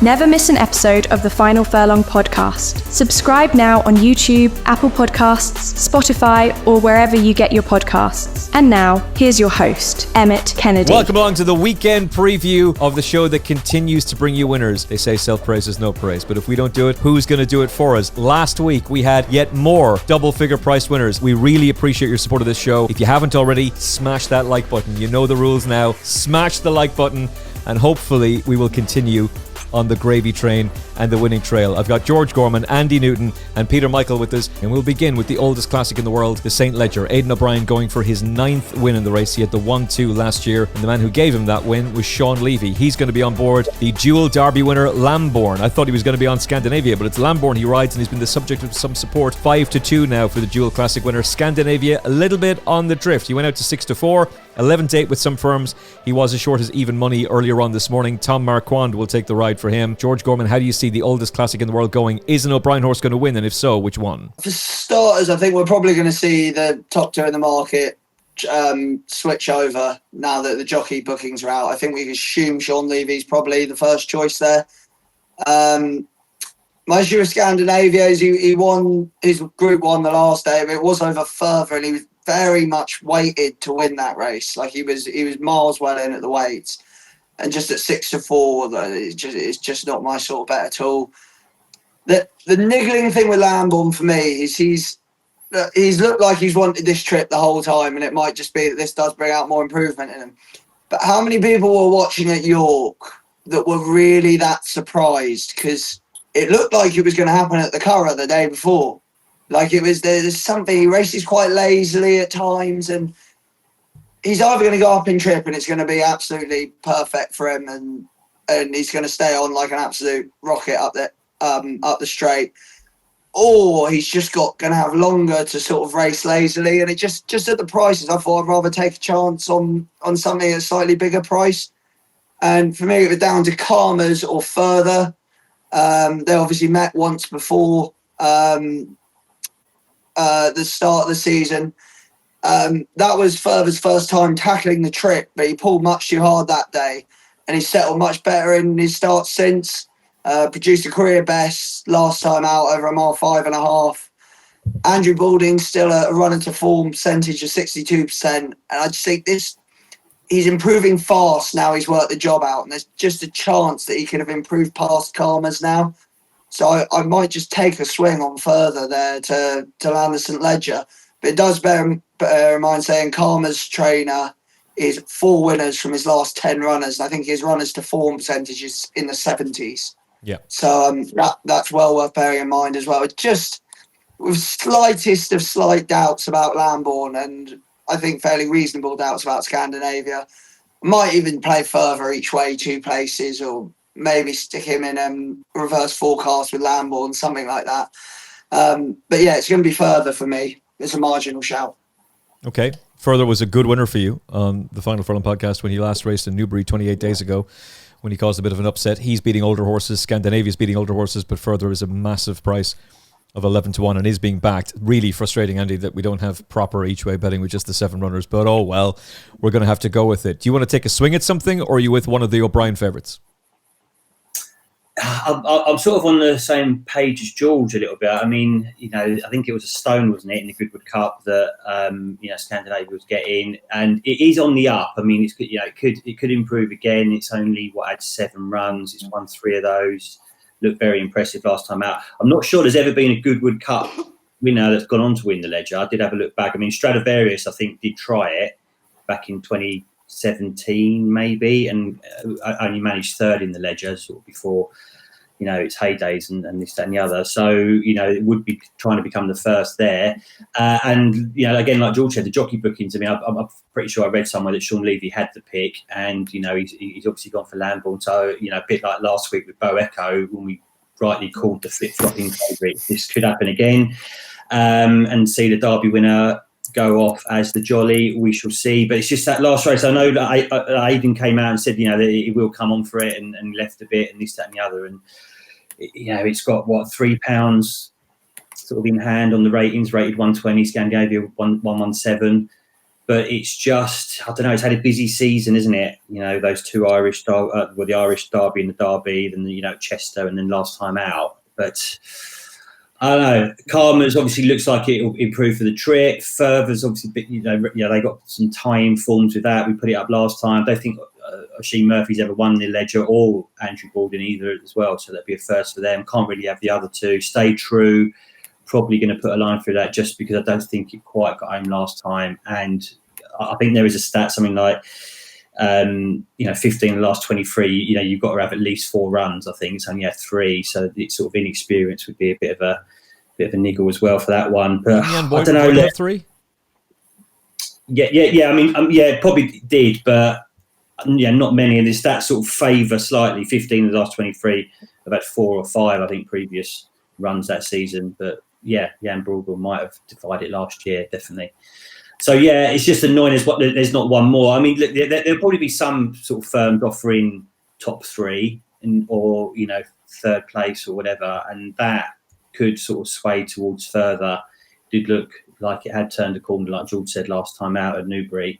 Never miss an episode of the Final Furlong podcast. Subscribe now on YouTube, Apple Podcasts, Spotify, or wherever you get your podcasts. And now, here's your host, Emmet Kennedy. Welcome along to the weekend preview of the show that continues to bring you winners. They say self-praise is no praise, but if we don't do it, who's going to do it for us? Last week, we had yet more double-figure price winners. We really appreciate your support of this show. If you haven't already, smash that like button. You know the rules now. Smash the like button, and hopefully we will continue on the gravy train and the winning trail. I've got George Gorman, Andy Newton and Peter Michael with us, and we'll begin with the oldest classic in the world, the St. Leger. Aidan O'Brien going for his 9th win in the race. He had the 1-2 last year, and the man who gave him that win was Sean Levy. He's going to be on board the dual Derby winner Lambourn. I thought he was going to be on Scandinavia, but it's Lambourn he rides, and he's been the subject of some support. 5-2 now for the dual classic winner. Scandinavia a little bit on the drift. He went out to 6-4, 11-8 with some firms. He was as short as even money earlier on this morning. Tom Marquand will take the ride for him. George Gorman, how do you see the oldest classic in the world going? Is an O'Brien horse going to win, and if so, which one? For starters, I think we're probably going to see the top two in the market switch over now that the jockey bookings are out. I think we can assume Sean Levy's probably the first choice there. My issue with Scandinavia is he won his Group 1 the last day, but it was over Furthur, and he was very much weighted to win that race. Like he was miles well in at the weights, and just at 6-4, it's just not my sort of bet at all. The niggling thing with Lambourn for me is he's looked like he's wanted this trip the whole time, and it might just be that this does bring out more improvement in him. But how many people were watching at York that were really that surprised? Because it looked like it was going to happen at the Curragh the day before. Like there's something, he races quite lazily at times, and he's either going to go up in trip and it's going to be absolutely perfect for him, and he's going to stay on like an absolute rocket up the straight, or he's just going to have longer to sort of race lazily. And it just at the prices, I thought I'd rather take a chance on something at a slightly bigger price. And for me, it was down to Carmers or Furthur. They obviously met once before the start of the season. That was Furthur's first time tackling the trip, but he pulled much too hard that day, and he's settled much better in his start since. Produced a career best last time out over 1.5 miles. Andrew Balding's still a runner to form percentage of 62%, and I just think he's improving fast now he's worked the job out, and there's just a chance that he could have improved past Carmers now. So I might just take a swing on Furthur there to land the St. Leger. But it does bear in mind saying Carmers' trainer is 4 winners from his last 10 runners. I think his runners to form percentage is in the 70s. Yeah. So that's well worth bearing in mind as well. It's just with slightest of slight doubts about Lambourn, and I think fairly reasonable doubts about Scandinavia. Might even play Furthur each way, 2 places, or maybe stick him in reverse forecast with Lambourn, something like that. But yeah, it's going to be Furthur for me. It's a marginal shout. Okay. Furthur was a good winner for you on the Final Furlong podcast when he last raced in Newbury 28 days ago, when he caused a bit of an upset. He's beating older horses. Scandinavia's beating older horses, but Furthur is a massive price of 11-1 and is being backed. Really frustrating, Andy, that we don't have proper each-way betting with just the 7 runners. But oh well, we're going to have to go with it. Do you want to take a swing at something, or are you with one of the O'Brien favourites? I'm sort of on the same page as George a little bit. I mean, I think it was a stone, wasn't it, in the Goodwood Cup that Scandinavia was getting, and it is on the up. I mean, it could improve again. It's only had 7 runs. It's won 3 of those. Looked very impressive last time out. I'm not sure there's ever been a Goodwood Cup winner that's gone on to win the Leger. I did have a look back. I mean, Stradivarius, I think, did try it back in 2017 maybe, and only managed 3rd in the Leger sort of before its heydays and this, that and the other. So it would be trying to become the first there, and again, like George said, the jockey bookings, I mean, I'm pretty sure I read somewhere that Sean Levy had the pick, and he's obviously gone for Lambourn. So a bit like last week with Bo Echo when we rightly called the flip-flopping favourite, this could happen again, and see the Derby winner go off as the jolly. We shall see. But it's just that last race. I know that Aidan came out and said, that he will come on for it, and left a bit, and this, that, and the other. And it's got £3 sort of in hand on the ratings. Rated 120. Scandinavia 117. But it's just, I don't know, it's had a busy season, isn't it? You know, those two Irish, the Irish Derby and the Derby, then, you know, Chester, and then last time out. But I don't know. Carmers obviously looks like it will improve for the trip. Furthur's obviously, they got some time forms with that. We put it up last time. I don't think Sheen Murphy's ever won the Ledger or Andrew Baldwin either as well. So that'd be a first for them. Can't really have the other two. Stay True. Probably going to put a line through that just because I don't think it quite got home last time. And I think there is a stat, something like, 15 of the last 23, you've got to have at least 4 runs. I think it's only had 3. So it's sort of inexperience would be a bit of a niggle as well for that one. But I don't know. Have 3? Yeah. I mean, probably did, but not many. And the stats sort of favour slightly. 15 of the last 23 have had 4 or 5, I think, previous runs that season. But Jan Bruegel might have defied it last year, definitely. So, it's just annoying there's not one more. I mean, there'll probably be some sort of firms offering top 3 or, third place or whatever, and that could sort of sway towards Furthur. It did look like it had turned a corner, like George said last time out at Newbury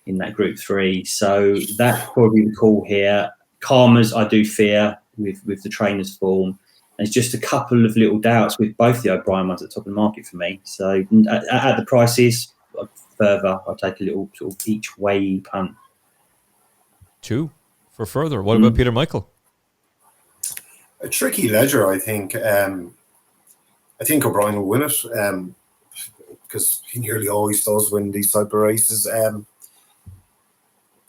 in that Group 3. So that's probably the call here. Carmers, I do fear, with the trainer's form. There's just a couple of little doubts with both the O'Brien ones at the top of the market for me. So at the prices, Further, I'll take a little sort of each way punt. 2 for Further. What about Peter Michael? A tricky ledger, I think. I think O'Brien will win it because he nearly always does win these type of races. I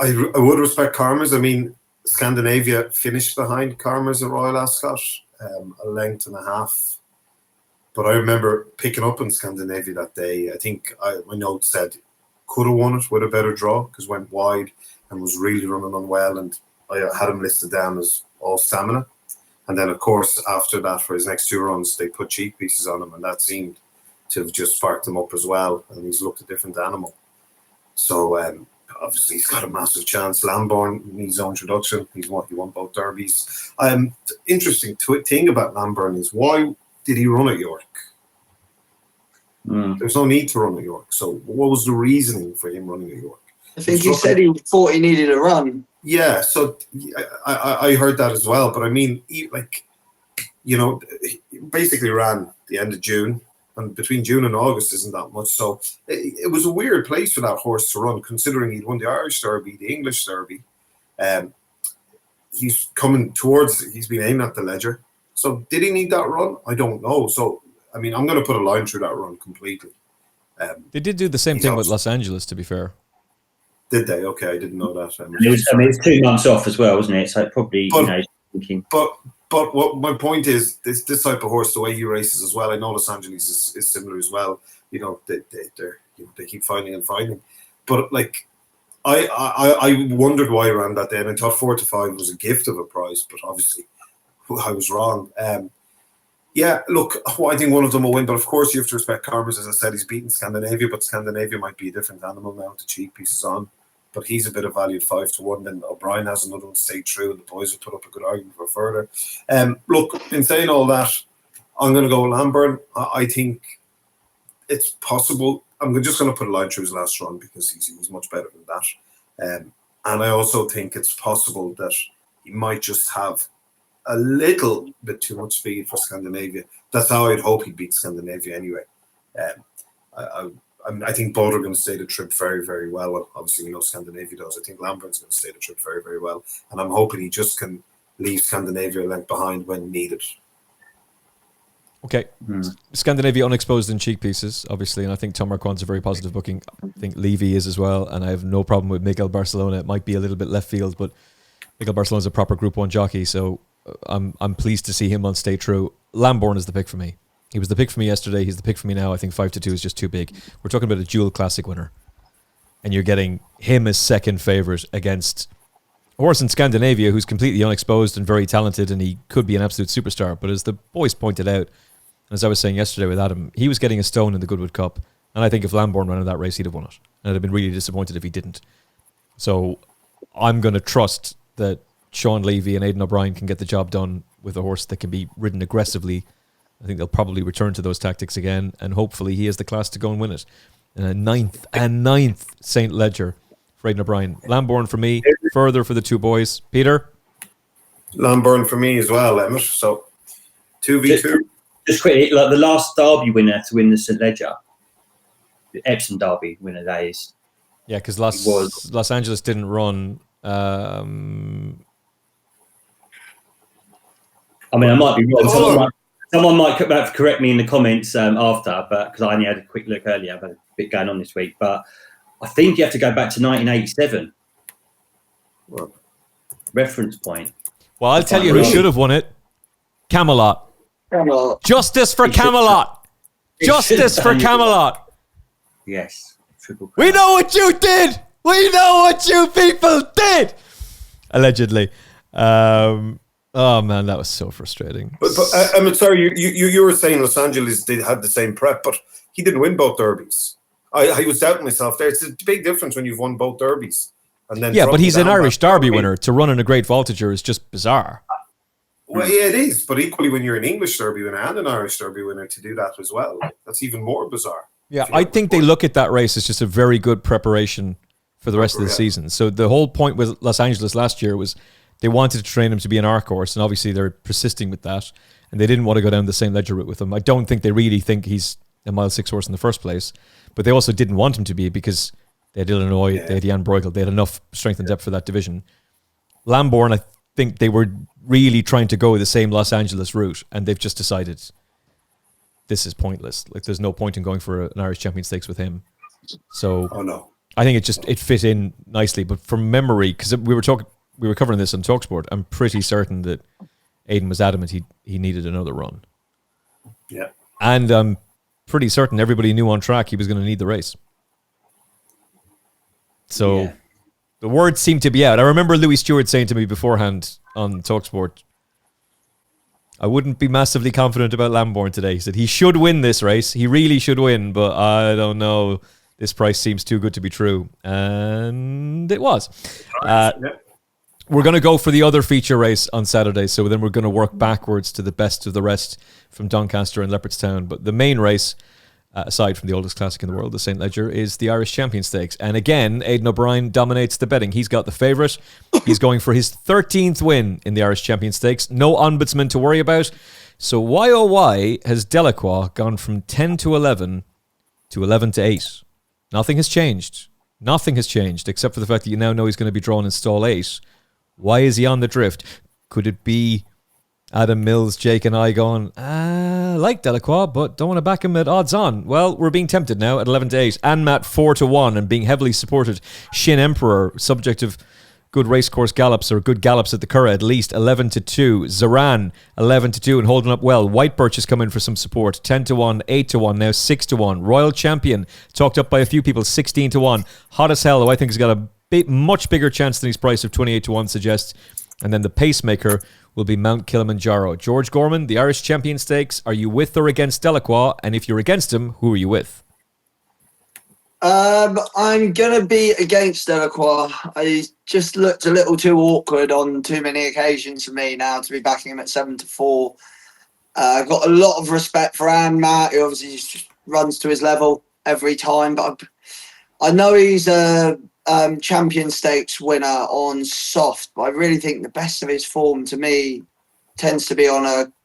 would respect Carmers. I mean, Scandinavia finished behind Carmers at Royal Ascot, a length and a half. But I remember picking up in Scandinavia that day. I think my note said could have won it with a better draw because went wide and was really running unwell. And I had him listed down as all stamina. And then, of course, after that, for his next 2 runs, they put cheek pieces on him. And that seemed to have just sparked him up as well. And he's looked a different animal. So, obviously, he's got a massive chance. Lambourn needs no introduction. He won both derbies. Interesting thing about Lambourn is why did he run at York? There's no need to run at York. So what was the reasoning for him running at York? I think he said he thought he needed a run. Yeah, so I heard that as well. But I mean, basically ran the end of June. And between June and August isn't that much. So it was a weird place for that horse to run, considering he'd won the Irish Derby, the English Derby. He's been aiming at the Ledger. So did he need that run? I don't know. So, I mean, I'm going to put a line through that run completely. They did do the same thing with Los Angeles, to be fair. Did they? Okay, I didn't know that. It's 2 months off as well, wasn't it? So probably, thinking. But what my point is, this type of horse, the way he races as well, I know Los Angeles is similar as well. They keep finding and finding. But, I wondered why he ran that day, and I thought 4 to 5 was a gift of a prize, but obviously I was wrong. Look, I think one of them will win, but of course you have to respect Carmers. As I said, he's beaten Scandinavia, but Scandinavia might be a different animal now to cheek pieces on. But he's a bit of value at 5 to 1. Then O'Brien has another one to stay true, and the boys have put up a good argument for Further. Look, in saying all that, I'm going to go Lambourn. I think it's possible. I'm just going to put a line through his last run because he's much better than that. And I also think it's possible that he might just have a little bit too much speed for Scandinavia. That's how I'd hope he'd beat Scandinavia anyway. I think both are going to stay the trip very, very well. Obviously, we know Scandinavia does. I think Lambourn's going to stay the trip very, very well. And I'm hoping he just can leave Scandinavia a length behind when needed. Okay. Scandinavia unexposed in cheek pieces, obviously, and I think Tom Marquand's a very positive booking. I think Levy is as well, and I have no problem with Miguel Barcelona. It might be a little bit left field, but Miguel Barcelona's a proper Group 1 jockey, so I'm pleased to see him on Stay True. Lambourn is the pick for me. He was the pick for me yesterday. He's the pick for me now. I think 5 to 2 is just too big. We're talking about a dual classic winner, and you're getting him as second favourite against a horse in Scandinavia who's completely unexposed and very talented, and he could be an absolute superstar. But as the boys pointed out, as I was saying yesterday with Adam, he was getting a stone in the Goodwood Cup, and I think if Lambourn ran in that race, he'd have won it. And I'd have been really disappointed if he didn't. So I'm going to trust that Sean Levy and Aidan O'Brien can get the job done with a horse that can be ridden aggressively. I think they'll probably return to those tactics again, and hopefully he has the class to go and win it. And a ninth St. Ledger for Aidan O'Brien. Lambourn for me, Furthur for the two boys. Peter? Lambourn for me as well, Emmet. So 2v2. Just quickly, like the last Derby winner to win the St. Ledger, the Epsom Derby winner, that is. Yeah, because Los Angeles didn't run. I mean, I might be wrong. Someone might correct me in the comments after, but because I only had a quick look earlier, I've had a bit going on this week. But I think you have to go back to 1987. Well, reference point. Well, I'll tell you who should have won it. Camelot. Justice for Camelot. Justice for Camelot. Yes. Triple we know what you did. We know what you people did. Allegedly. Oh man, that was so frustrating. But I'm sorry, you were saying Los Angeles did had the same prep, but he didn't win both derbies. I was doubting myself there. It's a big difference when you've won both derbies. And then yeah, but he's an Irish Derby winner. To run in a great Voltager is just bizarre. Well, yeah, it is. But equally, when you're an English Derby winner and an Irish Derby winner, to do that as well, that's even more bizarre. Yeah, I think they look at that race as just a very good preparation for the rest of the season. So the whole point with Los Angeles last year was they wanted to train him to be an arc horse, and obviously they're persisting with that, and they didn't want to go down the St. Ledger route with him. I don't think they really think he's a mile 6 horse in the first place, but they also didn't want him to be because they had Illinois, they had Jan Bruegel, they had enough strength and depth for that division. Lambourn, I think they were really trying to go the same Los Angeles route, and they've just decided this is pointless. Like, there's no point in going for an Irish Champion Stakes with him. So I think it fit in nicely. But from memory, because we were covering this on TalkSport, I'm pretty certain that Aidan was adamant he needed another run. Yeah. And I'm pretty certain everybody knew on track he was going to need the race. So the word seemed to be out. I remember Louis Stewart saying to me beforehand on TalkSport, I wouldn't be massively confident about Lambourn today. He said he should win this race. He really should win, but I don't know. This price seems too good to be true. And it was. We're going to go for the other feature race on Saturday, so then we're going to work backwards to the best of the rest from Doncaster and Leopardstown. But the main race, aside from the oldest classic in the world, the St. Ledger, is the Irish Champion Stakes. And again, Aidan O'Brien dominates the betting. He's got the favourite. He's going for his 13th win in the Irish Champion Stakes. No ombudsman to worry about. So why oh why has Delacroix gone from 10 to 11 to 11 to 8? Nothing has changed. Nothing has changed, except for the fact that you now know he's going to be drawn in stall 8. Why is he on the drift? Could it be Adam Mills, Jake and I going, like Delacroix, but don't want to back him at odds on? Well, we're being tempted now at 11 to 8. Anmaat 4 to 1 and being heavily supported. Shin Emperor, subject of good racecourse gallops or good gallops at the Curragh, at least 11 to 2. Zahrann 11 to 2 and holding up well. White Birch has come in for some support. 10 to 1, 8 to 1, now 6 to 1. Royal Champion, talked up by a few people, 16 to 1. Hotazhell, who I think has got a much bigger chance than his price of 28 to 1 suggests. And then the pacemaker will be Mount Kilimanjaro. George Gorman, the Irish Champion Stakes. Are you with or against Delacroix? And if you're against him, who are you with? I'm going to be against Delacroix. I just looked a little too awkward on too many occasions for me now to be backing him at 7 to 4. I've got a lot of respect for Anmaat, who obviously just runs to his level every time. But I know he's a Champion Stakes winner on soft, but I really think the best of his form to me tends to be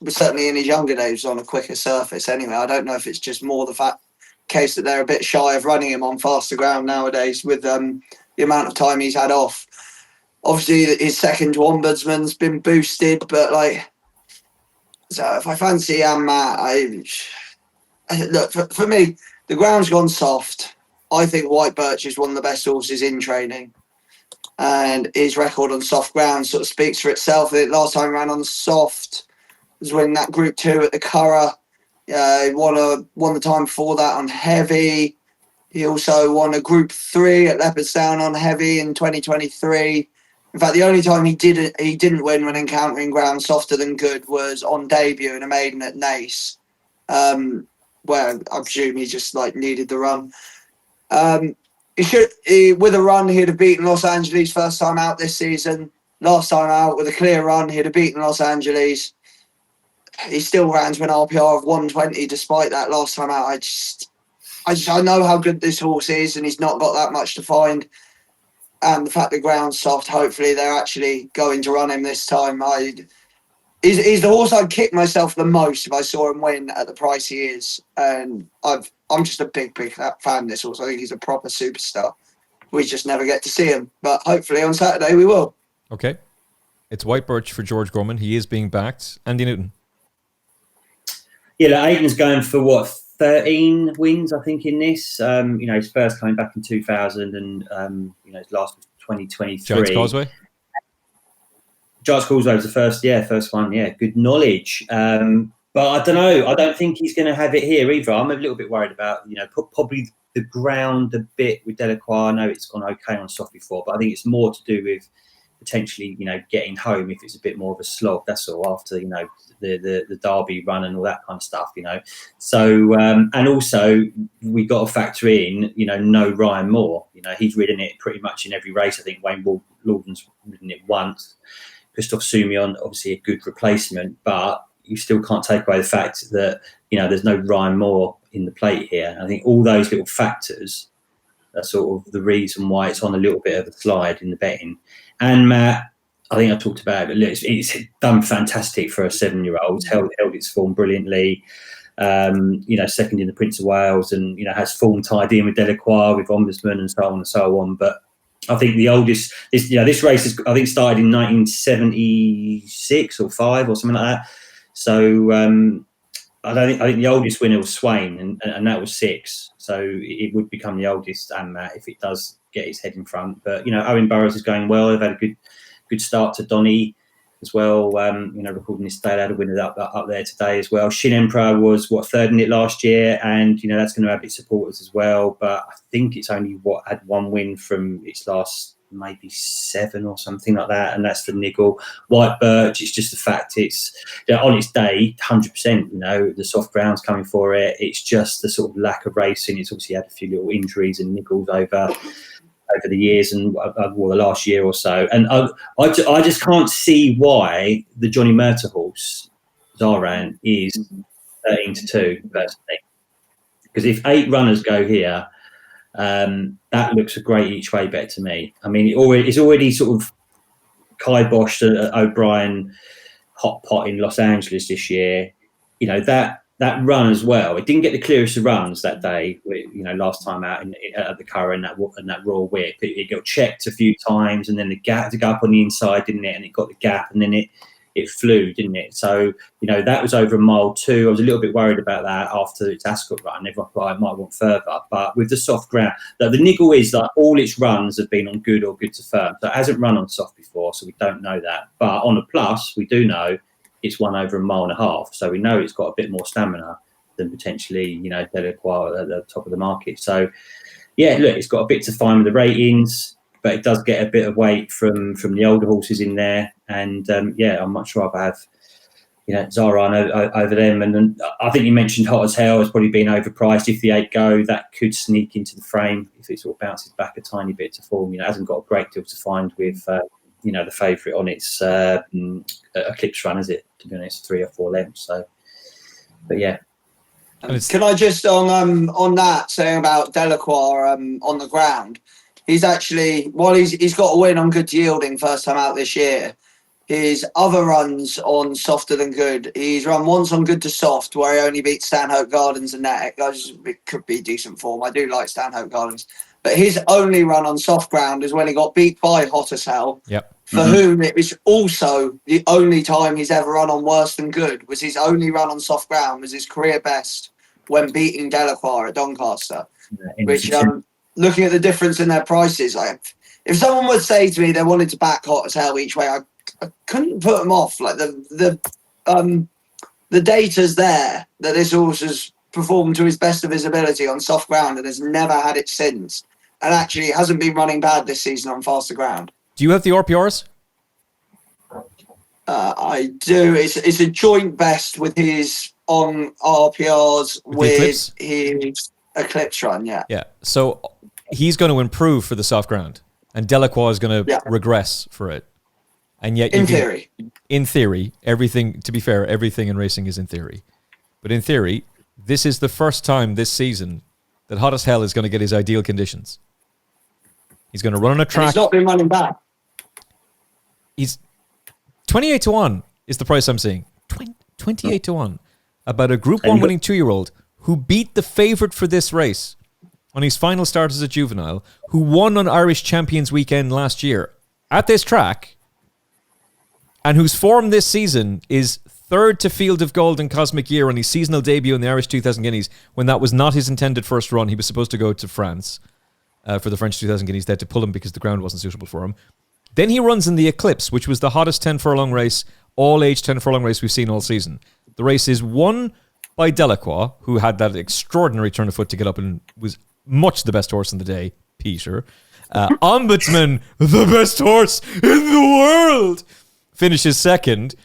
certainly in his younger days, on a quicker surface anyway. I don't know if it's just more the case that they're a bit shy of running him on faster ground nowadays with the amount of time he's had off. Obviously his second to Ombudsman's been boosted, but so if I fancy Anmaat, look, for me, the ground's gone soft. I think White Birch is one of the best horses in training, and his record on soft ground sort of speaks for itself. The last time he ran on soft was winning that Group 2 at the Curragh. He won the time before that on heavy. He also won a Group 3 at Leopardstown on heavy in 2023. In fact, the only time he didn't win when encountering ground softer than good was on debut in a maiden at Naas, where I presume he just needed the run. With a run, he'd have beaten Los Angeles first time out this season. Last time out, with a clear run, he'd have beaten Los Angeles. He still ran to an RPR of 120 despite that last time out. I know how good this horse is, and he's not got that much to find. And the fact the ground's soft, hopefully they're actually going to run him this time. He's the horse I'd kick myself the most if I saw him win at the price he is. And I'm just a big fan of this horse. I think he's a proper superstar. We just never get to see him. But hopefully on Saturday we will. Okay. It's White Birch for George Gorman. He is being backed. Andy Newton. Yeah, Aidan's going for 13 wins, I think, in this. His first coming back in 2000 and, his last was 2023. Giants Causeway? Giants Causeway was the first one. Yeah, good knowledge. But I don't know. I don't think he's going to have it here either. I'm a little bit worried about, probably the ground a bit with Delacroix. I know it's gone okay on soft before, but I think it's more to do with potentially, getting home if it's a bit more of a slog. That's all after, the Derby run and all that kind of stuff, So, and also we got to factor in, no Ryan Moore. He's ridden it pretty much in every race. I think Wayne Lawden's ridden it once. Christophe Soumillon, obviously a good replacement, but you still can't take away the fact that, there's no Ryan Moore in the plate here. I think all those little factors are sort of the reason why it's on a little bit of a slide in the betting. Anmaat, I think I talked about it, but it's done fantastic for a 7-year-old, held its form brilliantly, second in the Prince of Wales and, has form tied in with Delacroix, with Ombudsman and so on and so on. But I think the oldest, this race is, I think, started in 1976 or 5 or something like that. So I think the oldest winner was Swain and that was 6. So it would become the oldest Anmaat if it does get its head in front. But, Owen Burrows is going well. They've had a good start to Donny as well. Recording this day, they had a winner up there today as well. Shin Emperor was third in it last year, and that's going to have its supporters as well. But I think it's only had one win from its last maybe 7 or something like that, and that's the niggle. White Birch, it's just the fact it's on its day 100%. The soft ground's coming for it. It's just the sort of lack of racing. It's obviously had a few little injuries and niggles over the years and the last year or so. And I just can't see why the Johnny Murtagh horse, Zahrann, is 13-2 personally. Because if 8 runners go here, that looks a great each way bet to me. I mean, it's already sort of kiboshed O'Brien hot pot in Los Angeles this year. That run as well. It didn't get the clearest of runs that day. Last time out at the Curragh and that Royal Whip, it got checked a few times, and then the gap had to go up on the inside, didn't it? And it got the gap, and then it flew, didn't it? So that was over a mile 2. I was a little bit worried about that after its Ascot run. Everyone thought I might want Furthur, but with the soft ground, the niggle is that all its runs have been on good or good to firm. So it hasn't run on soft before, so we don't know that. But on a plus, we do know it's won over a mile and a half, so we know it's got a bit more stamina than potentially, Delacroix at the top of the market. So, yeah, look, it's got a bit to find with the ratings, but it does get a bit of weight from the older horses in there. And I'd much rather have, Zahrann over them. And then I think you mentioned Hotazhell has probably been overpriced. If the 8 go, that could sneak into the frame if it sort of bounces back a tiny bit to form. It hasn't got a great deal to find with. The favourite on its Eclipse run, is it? To be honest, 3 or 4 lengths. So, but yeah. Can I just on that saying about Delacroix on the ground? He's actually he's got a win on good yielding first time out this year. His other runs on softer than good. He's run once on good to soft where he only beat Stanhope Gardens and that. It could be decent form. I do like Stanhope Gardens. But his only run on soft ground is when he got beat by Hotazhell, for whom it was also the only time he's ever run on worse than good. Was his only run on soft ground was his career best when beating Delacroix at Doncaster. Which, looking at the difference in their prices, if someone would say to me they wanted to back Hotazhell each way, I couldn't put them off. Like the data's there that this horse has performed to his best of his ability on soft ground and has never had it since. And actually hasn't been running bad this season on faster ground. Do you have the RPRs? I do. It's a joint best with his on RPRs with his Eclipse run, yeah. Yeah. So he's going to improve for the soft ground and Delacroix is going to regress for it. And yet in theory, everything, to be fair, everything in racing is in theory. But in theory, this is the first time this season that Hotazhell is going to get his ideal conditions. He's going to run on a track. And he's not been running back. He's 28 to 1 is the price I'm seeing. 28 to 1. About a Group 1 winning 2-year-old who beat the favourite for this race on his final start as a juvenile, who won on Irish Champions Weekend last year at this track, and whose form this season is third to Field of Gold and Cosmic Year on his seasonal debut in the Irish 2000 Guineas, when that was not his intended first run. He was supposed to go to France for the French 2000 Guineas. They had to pull him because the ground wasn't suitable for him. Then he runs in the Eclipse, which was the hottest 10 furlong race, all-age 10 furlong race we've seen all season. The race is won by Delacroix, who had that extraordinary turn of foot to get up and was much the best horse in the day, Peter. Ombudsman, the best horse in the world, finishes second.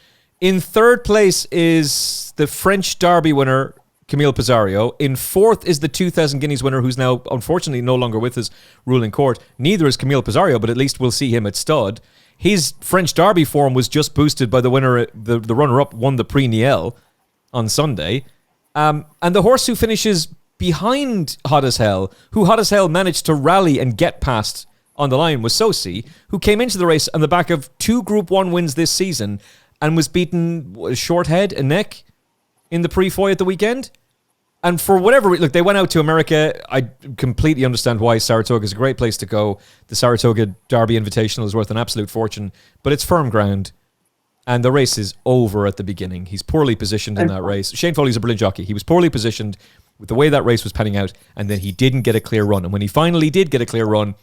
In third place is the French Derby winner, Camille Pizarro. In fourth is the 2000 Guineas winner, who's now unfortunately no longer with his ruling court. Neither is Camille Pizarro, but at least we'll see him at stud. His French Derby form was just boosted by the winner, the runner-up won the Prix Niel on Sunday. And the horse who finishes behind Hotazhell, who Hotazhell managed to rally and get past on the line, was Sosi, who came into the race on the back of 2 Group 1 wins this season and was beaten short head and neck in the Prix-Foy at the weekend. And for whatever, look, they went out to America. I completely understand why. Saratoga is a great place to go. The Saratoga Derby Invitational is worth an absolute fortune, but it's firm ground. And the race is over at the beginning. He's poorly positioned in that race. Shane Foley's a brilliant jockey. He was poorly positioned with the way that race was panning out, and then he didn't get a clear run. And when he finally did get a clear run,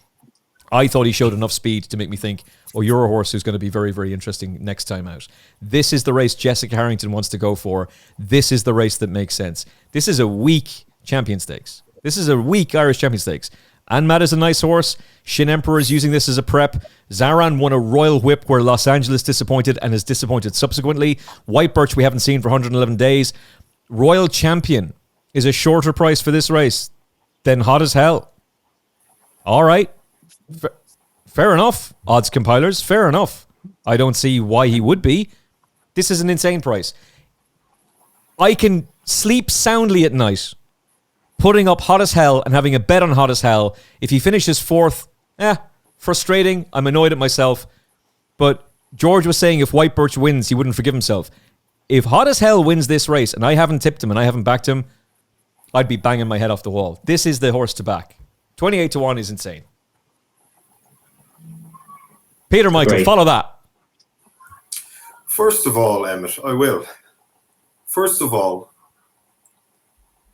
I thought he showed enough speed to make me think, oh, you're a horse who's going to be very, very interesting next time out. This is the race Jessica Harrington wants to go for. This is the race that makes sense. This is a weak Champion Stakes. This is a weak Irish Champion Stakes. Anmaat is a nice horse. Shin Emperor is using this as a prep. Zahrann won a Royal Whip where Los Angeles disappointed and has disappointed subsequently. White Birch we haven't seen for 111 days. Royal Champion is a shorter price for this race than Hotazhell. All right. Fair enough, odds compilers. Fair enough. I don't see why he would be. This is an insane price. I can sleep soundly at night putting up Hotazhell and having a bet on Hotazhell. If he finishes fourth, frustrating. I'm annoyed at myself. But George was saying if White Birch wins, he wouldn't forgive himself. If Hotazhell wins this race and I haven't tipped him and I haven't backed him, I'd be banging my head off the wall. This is the horse to back. 28 to 1 is insane. Peter Michael, Great. Follow that. First of all, Emmet, I will. First of all,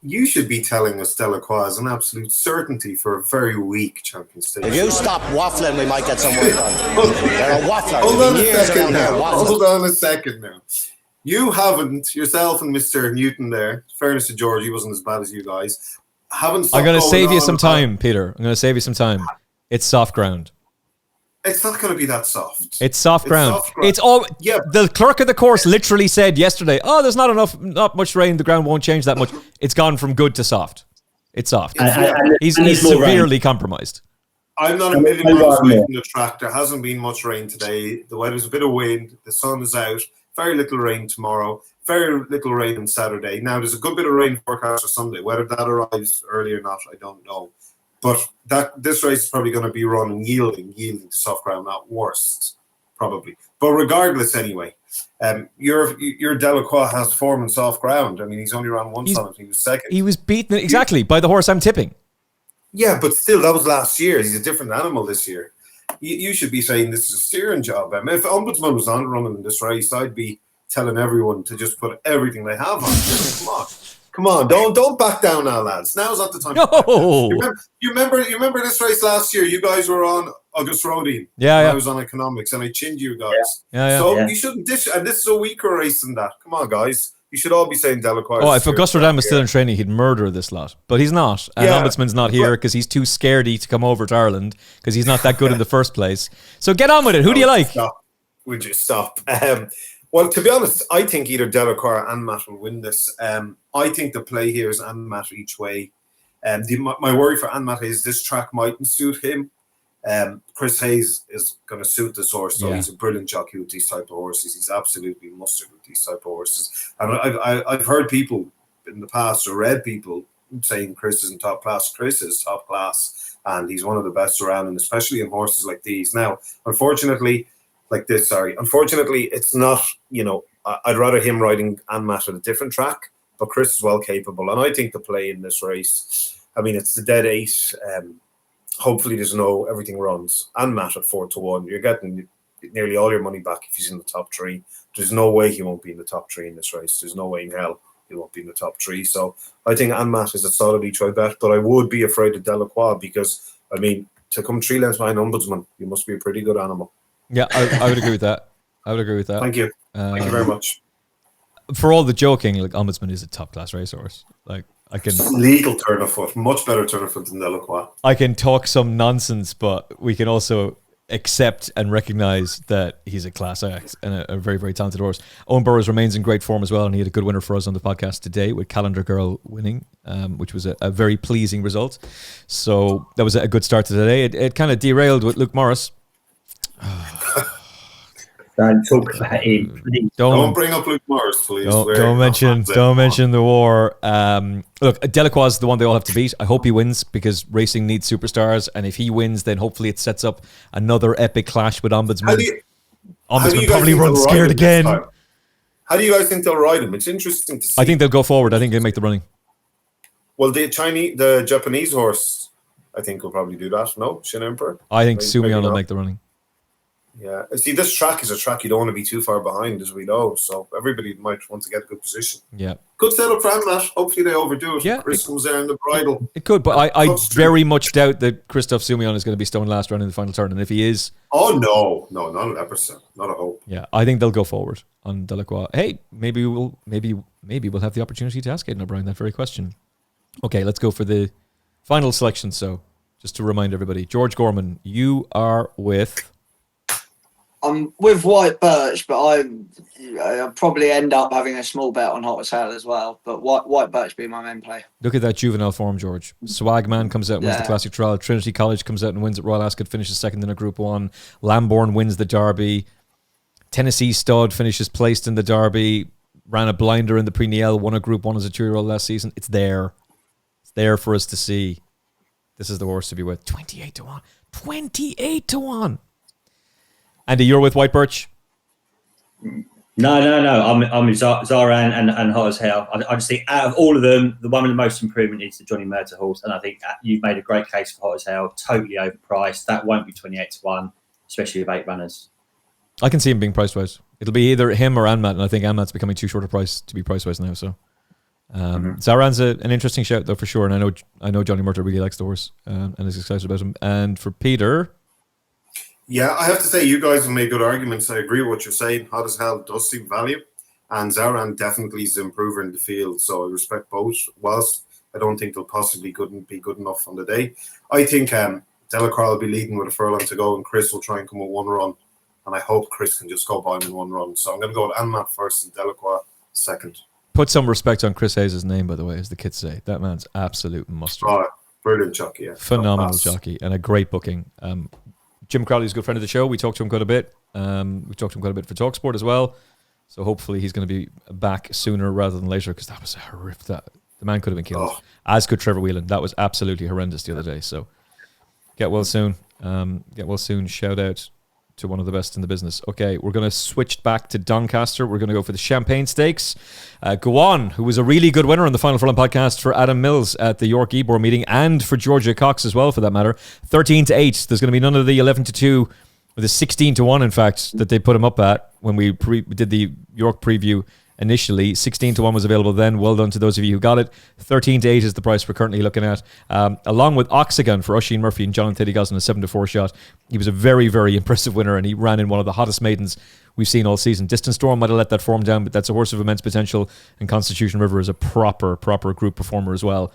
you should be telling us Delacroix is an absolute certainty for a very weak Champion Stakes. If you stop waffling, we might get some work done. You're a waffler. Hold on a Years second around here now. waffling. Hold on a second now. You haven't, yourself and Mr. Newton there, fairness to George, he wasn't as bad as you guys, haven't I'm going to save you some about- time, Peter. I'm going to save you some time. It's soft ground. It's not going to be that soft. It's soft ground. soft ground. It's all. Yeah. The clerk of the course literally said yesterday, "Oh, there's not much rain. The ground won't change that much." It's gone from good to soft. It's soft. He's severely compromised. I'm not a million miles away from the track. There hasn't been much rain today. The weather's a bit of wind. The sun is out. Very little rain tomorrow. Very little rain on Saturday. Now, there's a good bit of rain forecast for Sunday. Whether that arrives early or not, I don't know. But this race is probably going to be run and yielding to soft ground at worst, probably. But regardless, anyway, your Delacroix has form in soft ground. I mean, he's only ran once on it. He was second. He was beaten exactly by the horse I'm tipping. Yeah, but still, that was last year. He's a different animal this year. You should be saying this is a steering job. I mean, if Ombudsman was on running in this race, I'd be telling everyone to just put everything they have on. Come on, don't back down now, lads. Now's not the time. No. You remember this race last year? You guys were on August Rodin. Yeah. I was on economics, and I chinned you guys. Yeah. So you shouldn't dish. And this is a weaker race than that. Come on, guys. You should all be saying Delacroix. Oh, if Auguste Rodin was still in training, he'd murder this lot. But he's not. And Ombudsman's not here because he's too scaredy to come over to Ireland because he's not that good in the first place. So get on with it. Who do you like? Stop. Would you stop? Well, to be honest, I think either Delacroix or Anmaat will win this. I think the play here is Anmaat each way. My worry for Anmaat is this track mightn't suit him. Chris Hayes is going to suit this horse, so he's a brilliant jockey with these type of horses. He's absolutely mustard with these type of horses. And I've heard people in the past or read people saying Chris isn't top class. Chris is top class, and he's one of the best around, and especially in horses like these. Now, unfortunately, it's not, I'd rather him riding Anmaat at a different track, but Chris is well capable, and I think the play in this race, I mean, it's the dead 8. Hopefully there's everything runs. Anmaat at 4-1, you're getting nearly all your money back if he's in the top 3. There's no way he won't be in the top 3 in this race. There's no way in hell he won't be in the top 3. So I think Anmaat is a solidly try bet, but I would be afraid of Delacroix because, I mean, to come 3 lengths behind Ombudsman, you must be a pretty good animal. Yeah, I would agree with that. Thank you. Thank you very much. For all the joking, like, Ombudsman is a top class racehorse. Like, I can legal turn of foot, much better turn of foot than Delacroix. I can talk some nonsense, but we can also accept and recognize that he's a class act and a very, very talented horse. Owen Burrows remains in great form as well, and he had a good winner for us on the podcast today with Calendar Girl winning, which was a very pleasing result. So that was a good start to today. It kind of derailed with Luke Morris. Don't talk about him. Don't bring up Luke Morris, please. Don't mention the war. Look, Delacroix is the one they all have to beat. I hope he wins because racing needs superstars, and if he wins, then hopefully it sets up another epic clash with Ombudsman. Ombudsman probably runs scared again. How do you guys think they'll ride him? It's interesting to see. I think they'll go forward. I think they'll make the running. Well, the Japanese horse, I think will probably do that. No, Shin Emperor. I think Sumion will make the running. Yeah, see, this track is a track you don't want to be too far behind, as we know. So everybody might want to get a good position. Yeah, good setup for Anmaat. Hopefully they overdo it. Yeah, Chris comes there in the bridle. It could, but I very much doubt that Christophe Sumion is going to be stone last round in the final turn. And if he is, no, not an episode, not a hope. Yeah, I think they'll go forward on Delacroix. Hey, maybe we'll have the opportunity to ask Aidan O'Brien that very question. Okay, let's go for the final selection. So, just to remind everybody, George Gorman, you are with. I'm with White Birch, but I'll probably end up having a small bet on Hotazhell as well. But White Birch being my main play. Look at that juvenile form, George. Swagman comes out and wins the Classic Trial. Trinity College comes out and wins at Royal Ascot, finishes second in a Group 1. Lambourn wins the Derby. Tennessee Stud finishes placed in the Derby. Ran a blinder in the Prix-Niel, won a Group 1 as a 2-year-old last season. It's there. It's there for us to see. This is the horse to be with. 28-1. 28-1. Andy, you're with White Birch? No. I'm with Zahrann and Hotazhell. I just think out of all of them, the one with the most improvement is the Johnny Murtagh horse. And I think you've made a great case for Hotazhell. Totally overpriced. That won't be 28-1, especially with 8 runners. I can see him being price-wise. It'll be either him or Anmaat, and I think Anmaat's becoming too short a price to be price-wise now. So Zahrann's an interesting shout, though, for sure. And I know Johnny Murtagh really likes the horse and is excited about him. And for Peter... Yeah, I have to say, you guys have made good arguments. I agree with what you're saying. Hotazhell does seem value, and Zahrann definitely is an improver in the field. So I respect both. Whilst I don't think they'll possibly be good enough on the day, I think Delacroix will be leading with a furlong to go, and Chris will try and come with one run. And I hope Chris can just go by him in one run. So I'm going to go with Anmaat first and Delacroix second. Put some respect on Chris Hayes' name, by the way, as the kids say. That man's absolute mustard. Oh, brilliant jockey, yeah. Phenomenal jockey and a great booking. Jim Crowley's a good friend of the show. We talked to him quite a bit. We talked to him quite a bit for TalkSport as well. So hopefully he's going to be back sooner rather than later, because that was a horrific. The man could have been killed. As could Trevor Whelan. That was absolutely horrendous the other day. So get well soon. Shout out to one of the best in the business. Okay, we're going to switch back to Doncaster. We're going to go for the Champagne Stakes. Gewan, who was a really good winner on the Final Furlong podcast for Adam Mills at the York Ebor meeting, and for Georgia Cox as well, for that matter. 13-8. There's going to be none of the 11-2, or the 16-1, in fact, that they put him up at when we did the York preview initially. 16-1 was available then. Well done to those of you who got it. 13-8 is the price we're currently looking at. Along with Oxagon for Oisin Murphy and John Teddy Gosling, a 7-4 shot. He was a very, very impressive winner, and he ran in one of the hottest maidens we've seen all season. Distance Storm might have let that form down, but that's a horse of immense potential, and Constitution River is a proper group performer as well.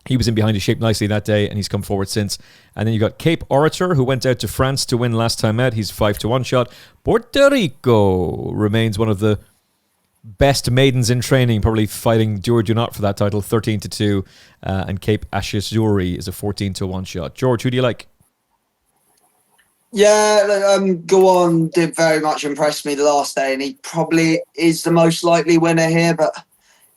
He was in behind his shape nicely that day, and he's come forward since. And then you got Cape Orator, who went out to France to win last time out. He's 5-1 shot. Puerto Rico remains one of the best maidens in training, probably fighting do or do not for that title, 13-2. And Cape Ashizuri is a 14-1 shot. George, who do you like? Yeah, Gewan did very much impress me the last day, and he probably is the most likely winner here. But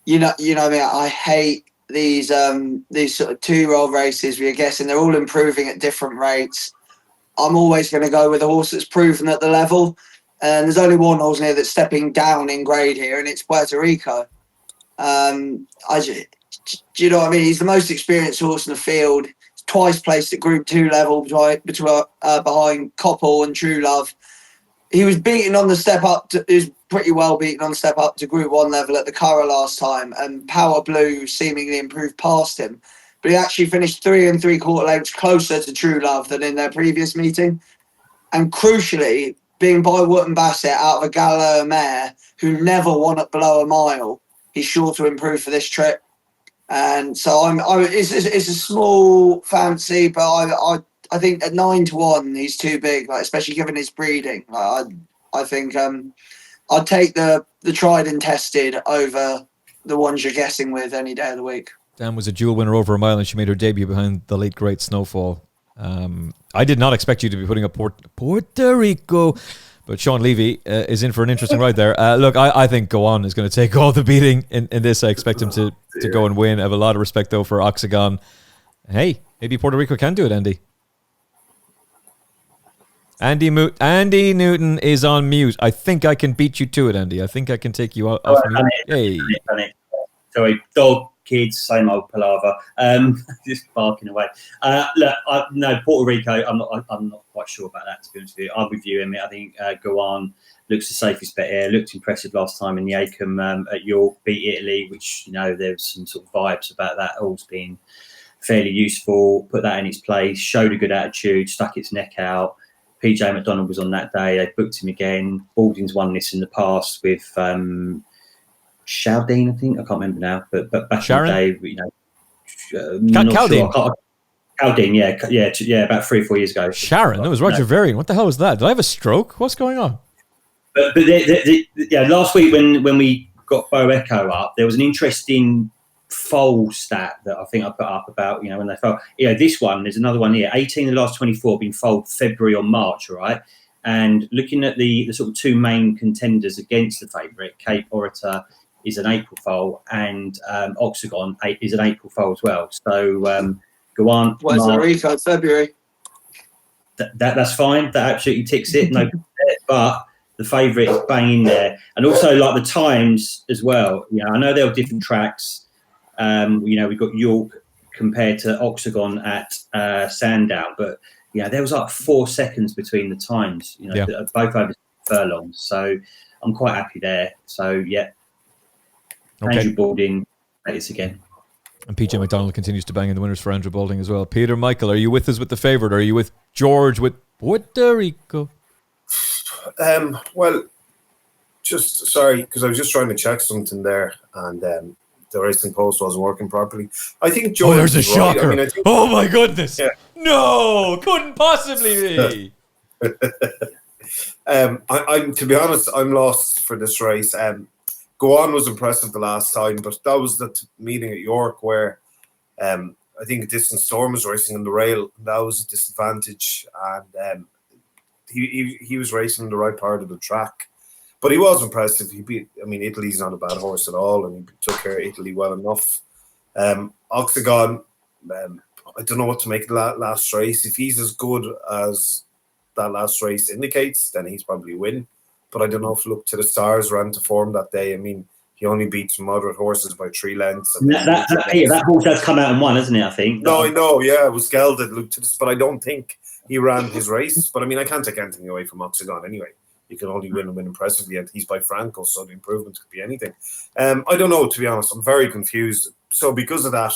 you know me, I hate these sort of 2-year-old races where you're guessing they're all improving at different rates, I'm always going to go with a horse that's proven at the level. And there's only one horse here that's stepping down in grade here, and it's Puerto Rico. Do you know what I mean? He's the most experienced horse in the field. He's twice placed at Group 2 level behind Koppel and True Love. He was beaten on the step up. He was pretty well beaten on the step up to Group 1 level at the Curragh last time, and Power Blue seemingly improved past him. But he actually finished 3 3/4 lengths closer to True Love than in their previous meeting. And crucially, being by Wootton Bassett out of a Gallo mare who never won at below a mile, he's sure to improve for this trip. And so it's a small fancy, but I think at 9-1 he's too big, like, especially given his breeding. I think I'd take the tried and tested over the ones you're guessing with any day of the week. Dan was a dual winner over a mile, and she made her debut behind the late great Snowfall. I did not expect you to be putting up Puerto Rico, but Sean Levy is in for an interesting ride there. Look, I think Gewan is going to take all the beating in this. I expect him to go and win. I have a lot of respect, though, for Octagon. Hey, maybe Puerto Rico can do it, Andy. Andy Newton is on mute. I think I can beat you to it, Andy. I think I can take you off mute. Hey. Sorry, dog, kids, same old palaver. Just barking away. Look, Puerto Rico, I'm not quite sure about that, to be honest with you. I'm with you, Emmet. I think Gewan looks the safest bet here. Looked impressive last time in the Acom at York, beat Italy, which, there was some sort of vibes about that horse being fairly useful. Put that in its place, showed a good attitude, stuck its neck out. PJ McDonald was on that day. They booked him again. Balding's won this in the past with Chaldine, I think. I can't remember now. But back Sharon? in the day, Caldine. Sure. Caldine, yeah, about 3 or 4 years ago. Sharon, that was Roger Varian. What the hell was that? Did I have a stroke? What's going on? But last week when we got Bo Echo up, there was an interesting foal stat that I think I put up about, when they fold. This one, there's another one here. 18 of the last 24 been foaled February or March, all right? And looking at the sort of two main contenders against the favourite, Cape Orator is an April foal, and Octagon is an April foal as well. So Gewan, Puerto Rico, February. That's fine. That absolutely ticks it. No, but the favourite is banging there, and also like the times as well. I know there were different tracks. We've got York compared to Octagon at Sandown, but there was like 4 seconds between the times. Both over furlongs. So I'm quite happy there. So Andrew Balding, it's again. And PJ McDonald continues to bang in the winners for Andrew Balding as well. Peter Michael, are you with us with the favourite? Or are you with George with Puerto Rico? Well, just sorry, because I was just trying to check something there, and the racing post wasn't working properly. I think George. Oh, there's a shocker! Right. Oh my goodness! Yeah. No, couldn't possibly be. I'm to be honest, I'm lost for this race. Gewan was impressive the last time, but that was the meeting at York where I think Distant Storm was racing on the rail. That was a disadvantage, and he was racing in the right part of the track. But he was impressive. Italy's not a bad horse at all, and he took care of Italy well enough. Octagon, I don't know what to make of that last race. If he's as good as that last race indicates, then he's probably win. But I don't know if Look to the Stars ran to form that day. He only beat some moderate horses by 3 lengths. That horse has come out and won, hasn't it, I think? No, I know, yeah. It was gelded, Look to the Stars, but I don't think he ran his race. But I can't take anything away from Octagon anyway. You can only win and win impressively, and he's by Franco, so the improvement could be anything. I don't know, to be honest. I'm very confused. So because of that,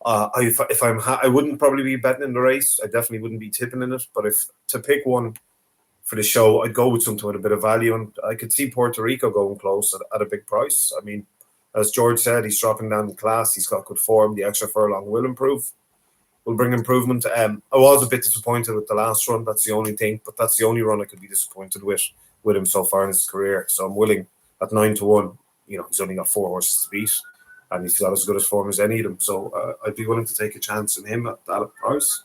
I wouldn't probably be betting in the race. I definitely wouldn't be tipping in it. But if to pick one for the show, I'd go with something with a bit of value, and I could see Puerto Rico going close at a big price. As George said, he's dropping down the class. He's got good form. The extra furlong will bring improvement. I was a bit disappointed with the last run. That's the only thing, but that's the only run I could be disappointed with him so far in his career. So I'm willing at 9-1. He's only got 4 horses to beat, and he's got as good a form as any of them. So I'd be willing to take a chance in him at that price.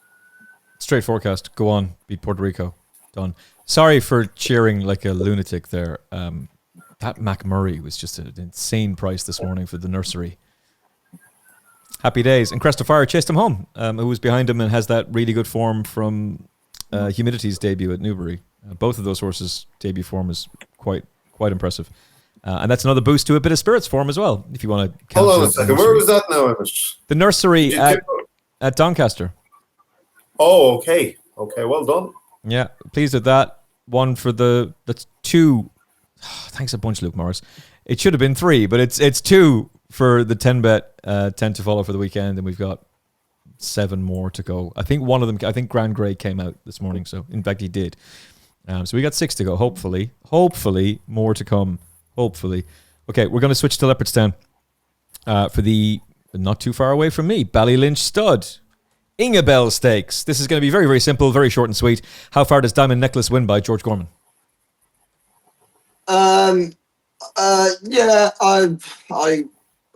Straight forecast. Go on. Beat Puerto Rico. Done. Sorry for cheering like a lunatic there. That McMurray was just an insane price this morning for the nursery. Happy days. And Crest of Fire chased him home, who was behind him and has that really good form from Humidity's debut at Newbury. Both of those horses' debut form is quite impressive. And that's another boost to a bit of Spirits form as well, if you want to. Hold on a second. Where was that now, Emmet? The nursery at Doncaster. Oh, okay. Okay, well done. Yeah, pleased with that. One for that's two. Thanks a bunch, Luke Morris. It should have been three, but it's two for the 10-bet 10 to follow for the weekend, and we've got 7 more to go. I think one of them, Grand Grey came out this morning, so in fact he did. So we got 6 to go, hopefully more to come, hopefully. Okay, we're going to switch to Leopardstown for the, not too far away from me, Ballylynch Stud. Ingabelle Stakes. This is going to be very, very simple, very short and sweet. How far does Diamond Necklace win by George Gorman? Yeah, I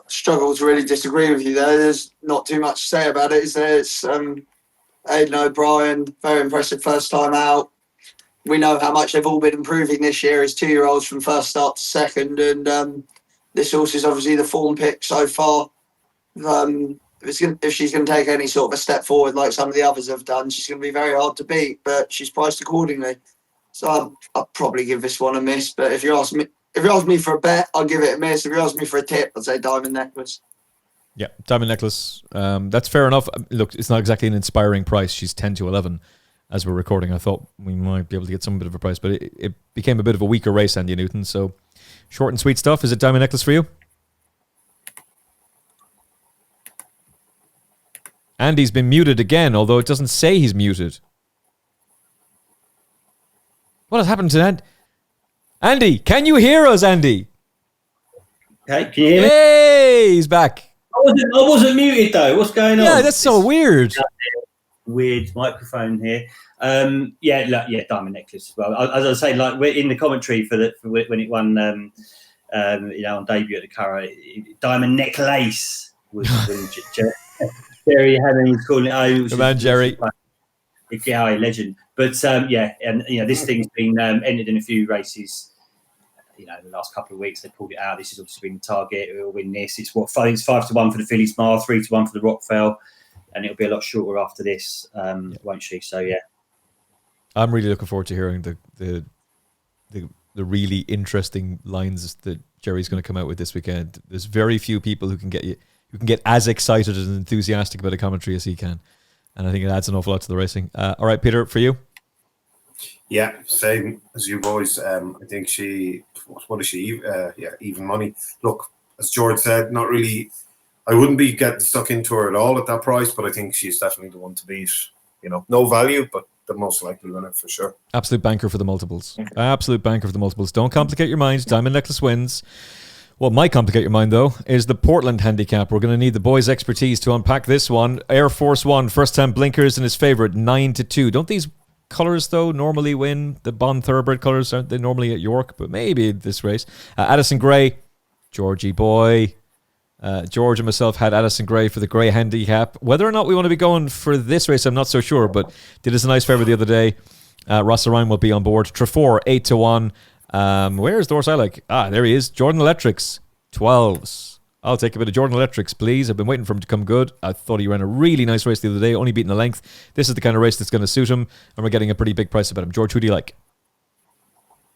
struggle to really disagree with you there. There's not too much to say about it, is there? It's Aidan O'Brien, very impressive first time out. We know how much they've all been improving this year as 2-year-olds from first start to second, and this horse is obviously the form pick so far. If she's going to take any sort of a step forward like some of the others have done, she's going to be very hard to beat, but she's priced accordingly. So I'll probably give this one a miss, but if you ask me for a bet, I'll give it a miss. If you ask me for a tip, I'll say Diamond Necklace. Yeah, Diamond Necklace. That's fair enough. Look, it's not exactly an inspiring price. She's 10 to 11 as we're recording. I thought we might be able to get some bit of a price, but it became a bit of a weaker race, Andy Newton. So short and sweet stuff. Is it Diamond Necklace for you? Andy's been muted again, although it doesn't say he's muted. What has happened to Andy? Andy, can you hear us, Andy? Hey, can you hear me? Hey, he's back. I wasn't muted though. What's going on? Yeah, that's so weird. Weird microphone here. Diamond Necklace as well. As I say, like we're in the commentary for when it won, on debut at the Curragh, Diamond Necklace was Jerry Hammond was calling it. Come on, Jerry. Yeah, legend. But this thing's been entered in a few races. In the last couple of weeks they pulled it out. This has obviously been the target. We'll win this. It's 5 to 1 for the Phillies Mar, 3 to 1 for the Rockfell, and it'll be a lot shorter after this, won't she? So yeah, I'm really looking forward to hearing the really interesting lines that Jerry's going to come out with this weekend. There's very few people who can get as excited and enthusiastic about a commentary as he can. And I think it adds an awful lot to the racing. All right, Peter, for you? Yeah, same as you boys. I think what is she? Even money. Look, as George said, not really. I wouldn't be getting stuck into her at all at that price, but I think she's definitely the one to beat. No value, but the most likely winner for sure. Absolute banker for the multiples. Absolute banker for the multiples. Don't complicate your mind. Diamond Necklace wins. What might complicate your mind, though, is the Portland Handicap. We're going to need the boys' expertise to unpack this one. Air Force One, first-time blinkers and his favourite, 9-2. Don't these colours, though, normally win? The Bond Thoroughbred colours, aren't they normally at York? But maybe this race. Addison Gray, Georgie boy. George and myself had Addison Gray for the Gray Handicap. Whether or not we want to be going for this race, I'm not so sure, but did us a nice favour the other day. Ross Zahrann will be on board. Trefor, 8 to 1. Where's the horse I like? There he is. Jordan Electrics, 12s. I'll take a bit of Jordan Electrics, please. I've been waiting for him to come good. I thought he ran a really nice race the other day, only beating the length. This is the kind of race that's going to suit him, and we're getting a pretty big price about him. George, who do you like?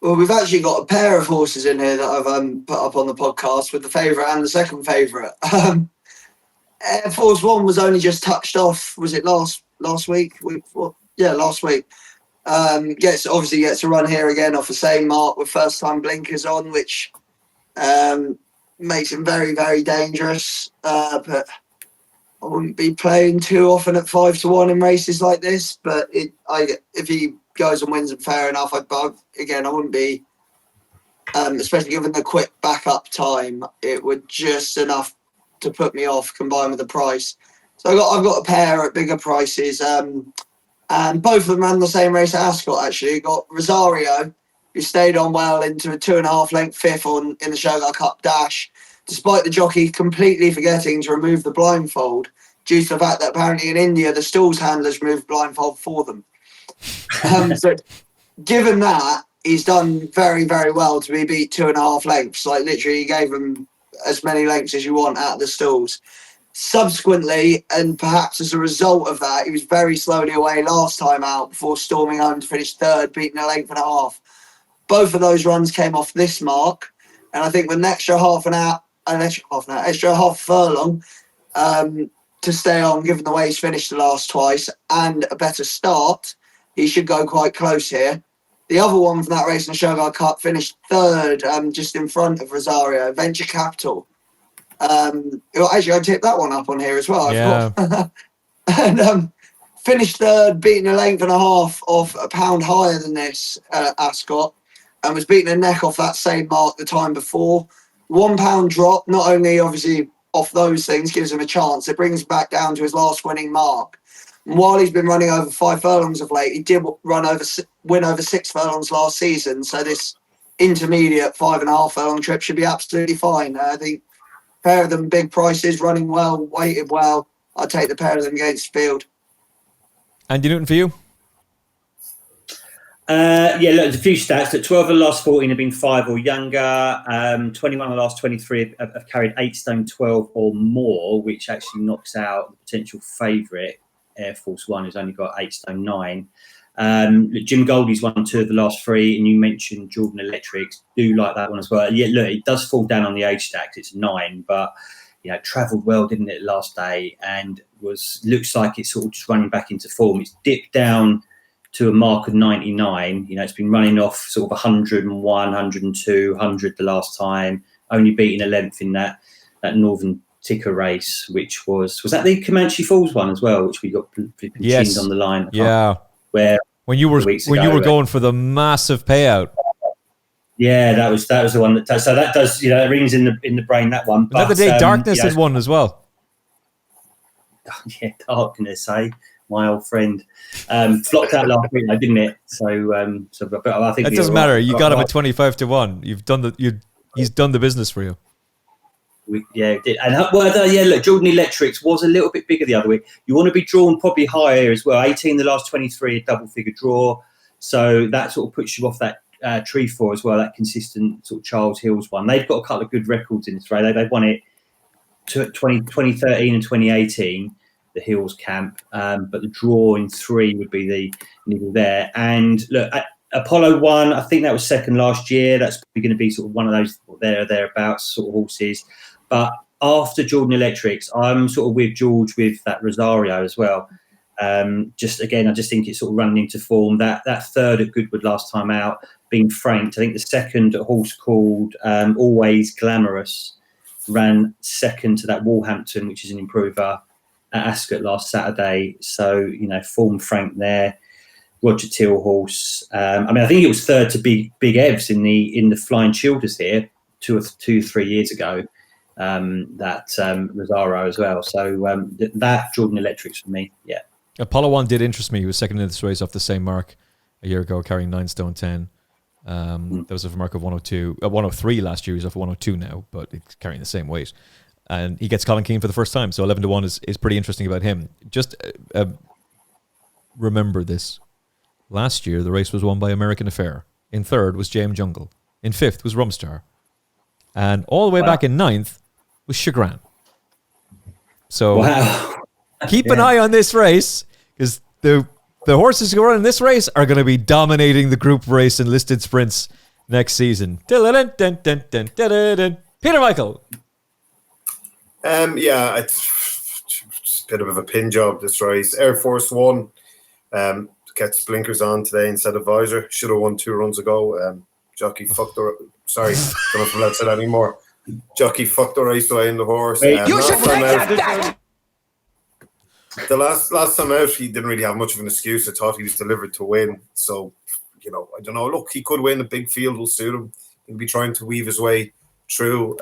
Well, we've actually got a pair of horses in here that I've put up on the podcast with the favourite and the second favourite. Air Force One was only just touched off. Was it last week? Last week. Gets a run here again off the same mark with first time blinkers on, which makes him very, very dangerous. But I wouldn't be playing too often at 5 to 1 in races like this. But if he goes and wins, fair enough. I wouldn't be, especially given the quick backup time, it would just enough to put me off combined with the price. So I've got a pair at bigger prices. And both of them ran the same race at Ascot, actually. You got Rosario, who stayed on well into a 2.5 length fifth in the Shogar Cup Dash, despite the jockey completely forgetting to remove the blindfold due to the fact that apparently in India, the stalls handlers removed blindfold for them. So given that, he's done very, very well to be beat 2.5 lengths. Like literally, he gave them as many lengths as you want out of the stalls. Subsequently, and perhaps as a result of that, he was very slowly away last time out before storming home to finish third, beating a length and a half. Both of those runs came off this mark, and I think with an extra half furlong to stay on, given the way he's finished the last twice, and a better start, he should go quite close here. The other one from that race in the Shogun Cup finished third, just in front of Rosario, Venture Capital. Actually, I tipped that one up on here as well. Yeah. And finished third, beating a length and a half off a pound higher than this Ascot, and was beating a neck off that same mark the time before. 1 pound drop, not only obviously off those things, gives him a chance. It brings him back down to his last winning mark. And while he's been running over 5 furlongs of late, he did win over 6 furlongs last season. So this intermediate 5.5 furlong trip should be absolutely fine. I think pair of them, big prices, running well, weighted well. I'll take the pair of them against field. Andy Newton for you? Look, there's a few stats. That 12 of the last 14 have been 5 or younger. 21 of the last 23 have carried 8 stone 12 or more, which actually knocks out the potential favourite, Air Force One, who's only got 8 stone 9. Jim Goldie's won 2 of the last 3, and you mentioned Jordan Electrics. Do like that one as well. Yeah, look, it does fall down on the age stacks. It's 9, but travelled well, didn't it, last day, and looks like it's sort of just running back into form. It's dipped down to a mark of 99. It's been running off sort of 101, 102, 100 the last time, only beating a length in that Northern Ticker race, which was that the Comanche Falls one as well, which we got pinned on the line. Yeah. Where when you were going for the massive payout. Yeah, that was the one that does. So that does, it rings in the brain, that one. But, the other day, Darkness had won as well. Yeah, Darkness, my old friend, flopped out last week, didn't it? So I think it doesn't matter. You got him at 25-1. He's done the business for you. It did. And look, Jordan Electrics was a little bit bigger the other week. You want to be drawn probably higher as well. 18 the last 23, a double figure draw. So that sort of puts you off that Tree 4 as well, that consistent sort of Charles Hills one. They've got a couple of good records in this race. They've won it 2013 and 2018, the Hills camp. But the draw in 3 would be the needle there. And look, Apollo 1, I think that was second last year. That's probably going to be sort of one of those thereabouts sort of horses. But after Jordan Electrics, I'm sort of with George with that Rosario as well. I just think it's sort of running into form. That third at Goodwood last time out, being franked. I think the second a horse called Always Glamorous ran second to that Wolverhampton, which is an improver, at Ascot last Saturday. So, form franked there. Roger Till horse. I think it was third to Big Evs in the Flying Childers here 2-3 years ago. That Rosario as well. So that Jordan Electrics for me, yeah. Apollo 1 did interest me. He was second in this race off the same mark a year ago, carrying 9 stone 10. That was a mark of 103 last year. He's off 102 now, but he's carrying the same weight. And he gets Colin Keane for the first time, so 11-1 is pretty interesting about him. Just remember this. Last year, the race was won by American Affair. In third was JM Jungle. In fifth was Rumstar. And all the way back in ninth was Chagrin. So keep an eye on this race, because the horses who run in this race are going to be dominating the group race and listed sprints next season. Peter Michael. It's a bit of a pin job, this race. Air Force One gets blinkers on today instead of visor. Should have won 2 runs ago. Jockey fucked the... Sorry, don't know if I'm allowed to say that anymore. Jockey fucked the race away in the horse. You should take that. The last time out, he didn't really have much of an excuse. I thought he was delivered to win. So, I don't know. Look, he could win. A big field will suit him. He'll be trying to weave his way through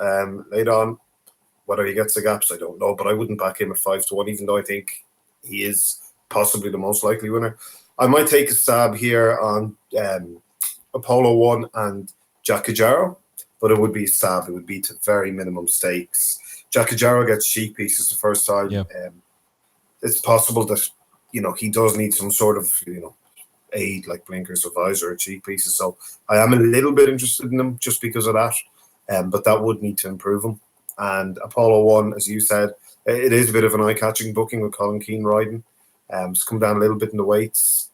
late on. Whether he gets the gaps, I don't know. But I wouldn't back him at 5-1, even though I think he is possibly the most likely winner. I might take a stab here on Apollo 1 and Jacajaro, but it would be a stab. It would be to very minimum stakes. Jacajaro gets cheek pieces the first time. Yeah. It's possible that, he does need some sort of, aid like blinkers or visor or cheek pieces. So I am a little bit interested in him just because of that. But that would need to improve him. And Apollo 1, as you said, it is a bit of an eye-catching booking with Colin Keane riding. It's come down a little bit in the weights.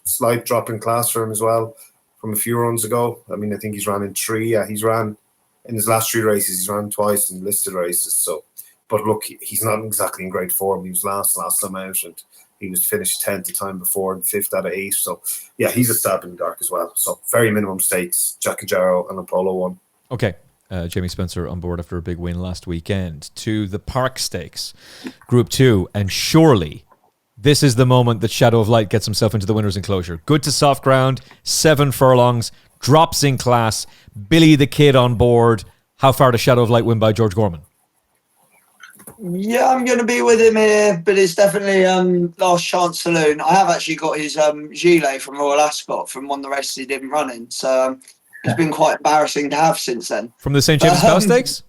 Slight drop in class for him as well from a few runs ago. I mean, I think he's ran in 3. Yeah, he's ran in his last 3 races. He's ran twice in listed races. So, but look, he's not exactly in great form. He was last time out, and he was finished 10th the time before and 5th out of 8. So, yeah, he's a stab in the dark as well. So, very minimum stakes. Jack and Jarrow and Apollo 1. Okay. Jamie Spencer on board after a big win last weekend to the Park Stakes, Group 2. And surely this is the moment that Shadow of Light gets himself into the winner's enclosure. Good to soft ground, 7 furlongs, drops in class, Billy the Kid on board. How far does Shadow of Light win by George Gorman? Yeah, I'm going to be with him here, but it's definitely last chance saloon. I have actually got his gilet from Royal Ascot from one of the races he didn't run in. So it's been quite embarrassing to have since then. From the St. James Palace Stakes?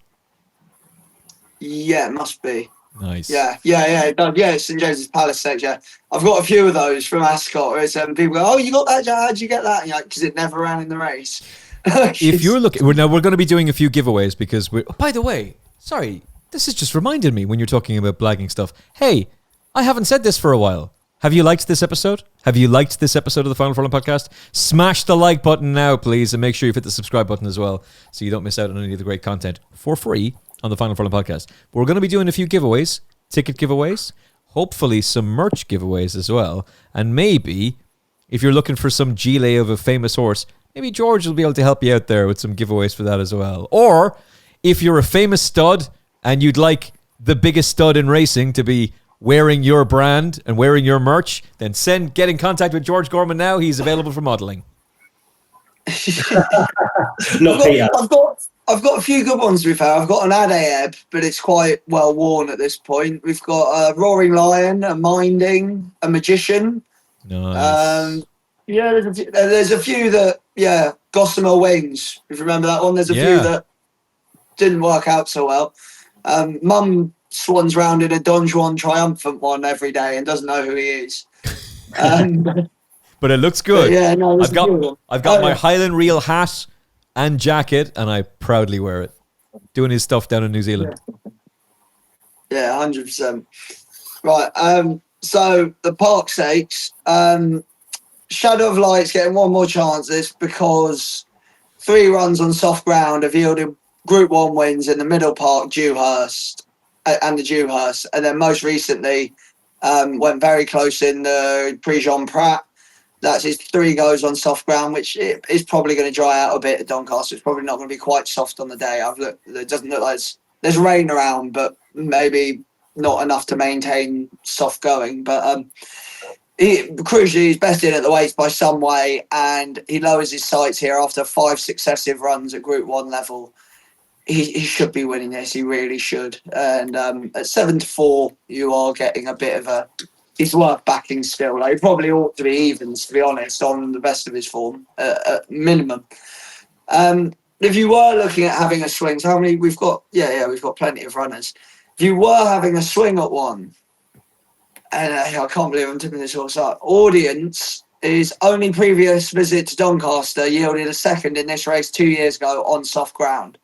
Yeah, it must be. Nice. Yeah, it's St. James's Palace Stakes, yeah. I've got a few of those from Ascot where it's, people go, oh, you got that, how'd you get that? And you're like, because it never ran in the race. If you're looking, we're going to be doing a few giveaways because by the way, sorry, this has just reminded me when you're talking about blagging stuff. Hey, I haven't said this for a while. Have you liked this episode? Have you liked this episode of the Final Furlong podcast? Smash the like button now, please, and make sure you hit the subscribe button as well so you don't miss out on any of the great content for free on the Final Furlong podcast. But we're going to be doing a few giveaways, ticket giveaways, hopefully some merch giveaways as well, and maybe if you're looking for some gilet of a famous horse, maybe George will be able to help you out there with some giveaways for that as well. Or if you're a famous stud and you'd like the biggest stud in racing to be wearing your brand and wearing your merch, then get in contact with George Gorman now. He's available for modelling. I've got a few good ones to be fair. I've got an Adaeb, but it's quite well worn at this point. We've got a Roaring Lion, a Minding, a Magician. Nice. There's a few that, Gossamer Wings. If you remember that one, there's a few that didn't work out so well. Mum swans round in a Don Juan triumphant one every day and doesn't know who he is. But it looks good. I've got my yeah. Highland Reel hat and jacket, and I proudly wear it. Doing his stuff down in New Zealand. Yeah, 100%. Right. So the Park Stakes, Shadow of Light's getting one more chance this because 3 runs on soft ground have yielded Group 1 wins in the Middle Park, Dewhurst, and the Dewhurst. And then most recently went very close in the Prix-Jean Prat. That's his 3 goes on soft ground, which is probably going to dry out a bit at Doncaster. It's probably not going to be quite soft on the day. It doesn't look like there's rain around, but maybe not enough to maintain soft going. But crucially, he's best in at the weights by some way, and he lowers his sights here after 5 successive runs at Group 1 level. He should be winning this. He really should. And at 7-4, you are getting a bit of a... He's worth backing still. He probably ought to be evens, to be honest, on the best of his form, at minimum. If you were looking at having a swing, so how many we've got? We've got plenty of runners. If you were having a swing at one, and I can't believe I'm tipping this horse up, Audience, his only previous visit to Doncaster yielded a second in this race 2 years ago on soft ground.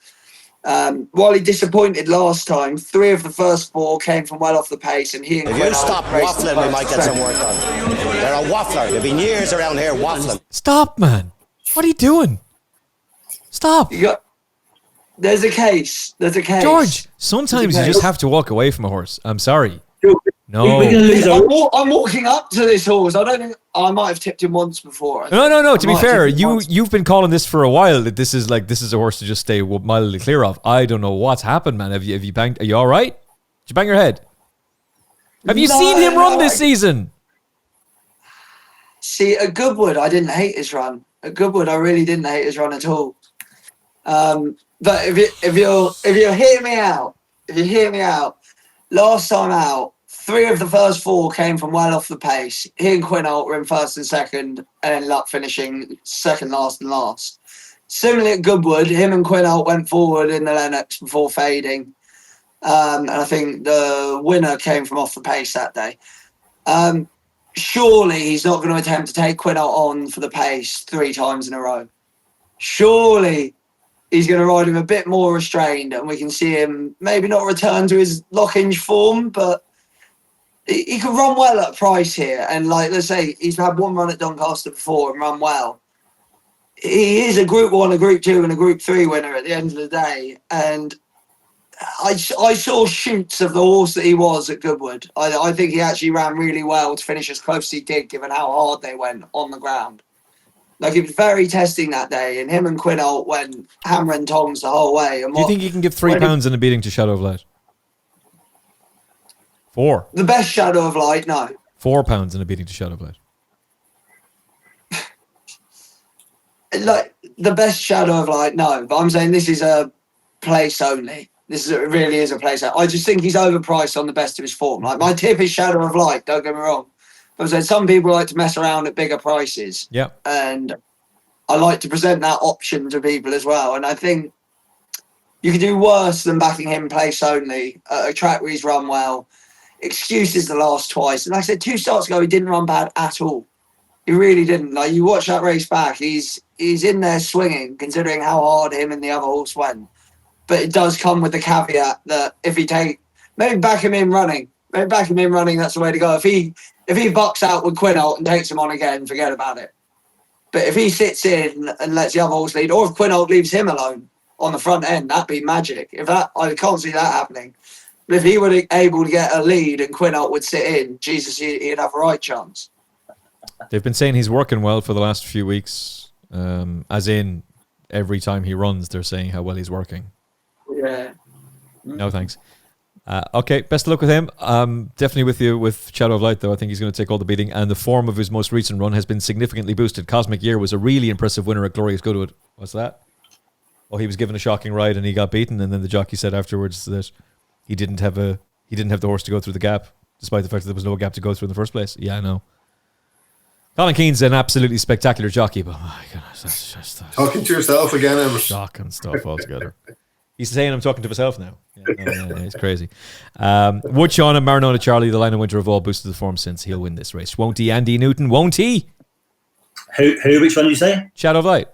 While he disappointed last time, 3 of the first 4 came from well off the pace, and he and If you stop waffling, we might get some work done. You're a waffler. You've been years around here waffling. Stop, man. What are you doing? Stop. There's a case. George, sometimes you just have to walk away from a horse. I'm sorry. No. I'm walking up to this horse. I don't think I might have tipped him once before. No. To be fair, you've been calling this for a while. That this is a horse to just stay mildly clear of. I don't know what's happened, man. Have you banged? Are you all right? Did you bang your head? Have you seen him run this season? See, at Goodwood, I didn't hate his run. At Goodwood, I really didn't hate his run at all. But if you'll hear me out, last time out, 3 of the first 4 came from well off the pace. He and Quinault were in first and second, and ended up finishing second last and last. Similarly at Goodwood, him and Quinault went forward in the Lennox before fading. And I think the winner came from off the pace that day. Surely he's not going to attempt to take Quinault on for the pace 3 times in a row. Surely he's going to ride him a bit more restrained, and we can see him maybe not return to his Lockinge form, but he can run well at price here. And like, let's say he's had one run at Doncaster before and run well. He is a Group 1, a Group 2 and a Group 3 winner at the end of the day. And I saw shoots of the horse that he was at Goodwood. I think he actually ran really well to finish as close as he did, given how hard they went on the ground. Like, he was very testing that day, and him and Quinault went hammer and tongs the whole way. And do you think he can give £3 in a beating to Shadow of Light? 4. The best Shadow of Light, no. £4 in a beating to Shadow of Light. Like, the best Shadow of Light, no. But I'm saying this is a place only. It really is a place. I just think he's overpriced on the best of his form. Like, my tip is Shadow of Light, don't get me wrong. But I'm saying some people like to mess around at bigger prices. Yeah. And I like to present that option to people as well. And I think you can do worse than backing him place only at a track where he's run well. Excuses the last twice. And like I said, 2 starts ago, he didn't run bad at all. He really didn't. Like, you watch that race back, he's in there swinging, considering how hard him and the other horse went. But it does come with the caveat that if he maybe back him in running. Maybe back him in running, that's the way to go. If he bucks out with Quinault and takes him on again, forget about it. But if he sits in and lets the other horse lead, or if Quinault leaves him alone on the front end, that'd be magic. I can't see that happening. But if he were able to get a lead and Quinault would sit in, Jesus, he'd have a right chance. They've been saying he's working well for the last few weeks. As in, every time he runs, they're saying how well he's working. Yeah. No thanks. Okay, best of luck with him. Definitely with you with Shadow of Light, though. I think he's going to take all the beating, and the form of his most recent run has been significantly boosted. Cosmic Year was a really impressive winner at Glorious Goodwood. What's that? Oh, he was given a shocking ride and he got beaten, and then the jockey said afterwards that he didn't have the horse to go through the gap, despite the fact that there was no gap to go through in the first place. Yeah, I know. Colin Keane's an absolutely spectacular jockey, but my goodness, that's just talking to yourself again, Emmet. Shocking stuff altogether. He's saying I'm talking to myself now. Yeah, it's crazy. Would Sean and Marinona Charlie, the line of winter, have all boosted the form since? He'll win this race, won't he? Andy Newton, won't he? Who? Which one did you say? Shadow of Light.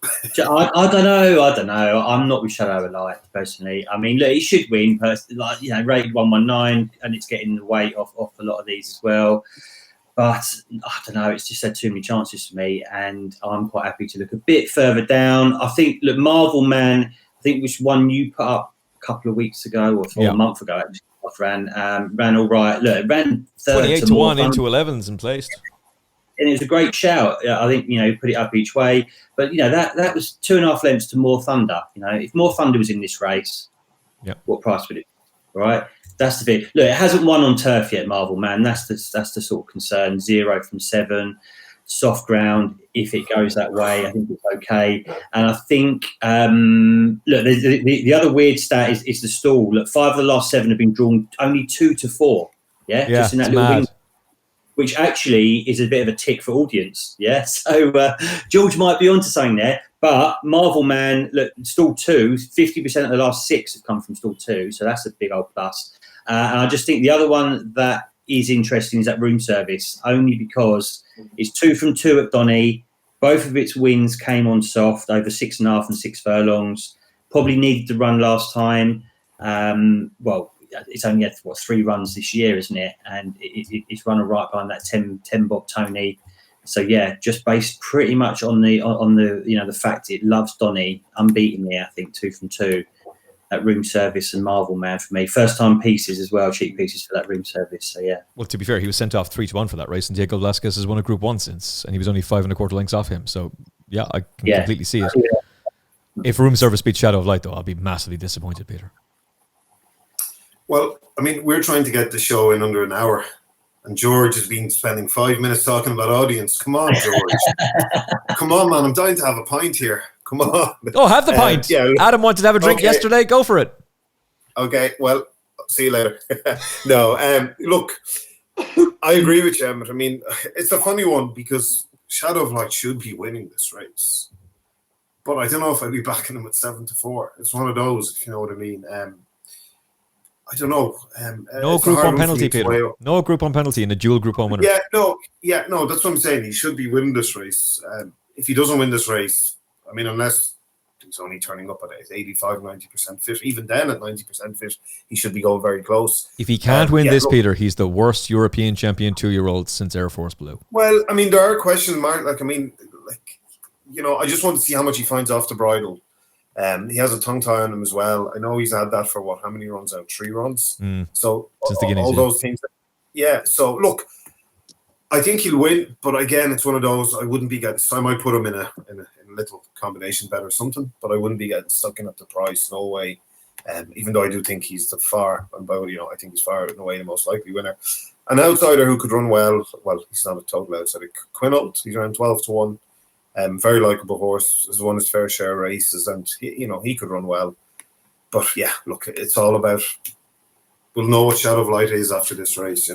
I don't know. I'm not with Shadow of Light personally. I mean, look, he should win. Like, you know, rated 119, and it's getting the weight off a lot of these as well. But I don't know. It's just had too many chances for me, and I'm quite happy to look a bit further down. I think, look, Marvel Man. I think which one you put up a couple of weeks ago or a month ago. Actually, ran all right. Look, it ran 28 to 1 into 11s and placed. And it was a great shout. I think, you know, put it up each way. But, you know, that was 2.5 lengths to More Thunder. You know, if More Thunder was in this race, what price would it be? Right? That's the thing. Look, it hasn't won on turf yet, Marvel Man. That's the sort of concern. 0 from 7. Soft ground. If it goes that way, I think it's okay. And I think, look, the other weird stat is the stall. Look, 5 of the last 7 have been drawn only 2 to 4. Yeah, just in that little window, which actually is a bit of a tick for audience. Yeah, so George might be onto something there. But Marvel Man, look, stall 2, 50% of the last 6 have come from stall 2, so that's a big old plus. And I just think the other one that is interesting is that Room Service, only because it's 2 from 2 at Donny. Both of its wins came on soft, over 6.5 and 6 furlongs. Probably needed to run last time. Well, it's only had 3 runs this year, isn't it? And it's run all right behind that 10 Bob Tony. So yeah, just based pretty much on the you know, the fact it loves Donny, unbeaten there. I think 2 from 2 at Room Service and Marvel Man for me. First time pieces as well, cheap pieces for that Room Service. So yeah. Well, to be fair, he was sent off 3 to 1 for that race, and Diego Velasquez has won a Group 1 since, and he was only 5 1/4 lengths off him. So yeah, I can completely see it. If Room Service beats Shadow of Light, though, I'll be massively disappointed, Peter. Well, I mean, we're trying to get the show in under an hour, and George has been spending 5 minutes talking about audience. Come on, George. Come on, man. I'm dying to have a pint here. Come on. Oh, have the pint. Yeah. Adam wanted to have a drink yesterday. Go for it. Okay, well, see you later. No, look, I agree with you, Emmet. I mean, it's a funny one because Shadow of Light should be winning this race. But I don't know if I'd be backing him at 7 to 4. It's one of those, if you know what I mean. I don't know. No Group 1 penalty, Peter. No Group 1 penalty in a dual Group 1 winner. Yeah, no, that's what I'm saying. He should be winning this race. If he doesn't win this race, I mean, unless he's only turning up at 85, 90% fit. Even then, at 90% fit, he should be going very close. If he can't win this, Peter, he's the worst European champion 2-year-old since Air Force Blue. Well, I mean, there are question marks. I just want to see how much he finds off the bridle. He has a tongue tie on him as well. I know he's had that for how many runs out? 3 runs. So all those things. Yeah. So look, I think he'll win, but again, it's one of those I wouldn't be getting. I might put him in a little combination bet or something, but I wouldn't be getting stuck in at the price. No way. Even though I do think he's I think he's far and away the most likely winner. An outsider who could run well. Well, he's not a total outsider. Quinault, he's around 12-1. Very likeable horse. Has won his fair share of races, and he could run well. But yeah, look, it's all about. We'll know what Shadow of Light is after this race.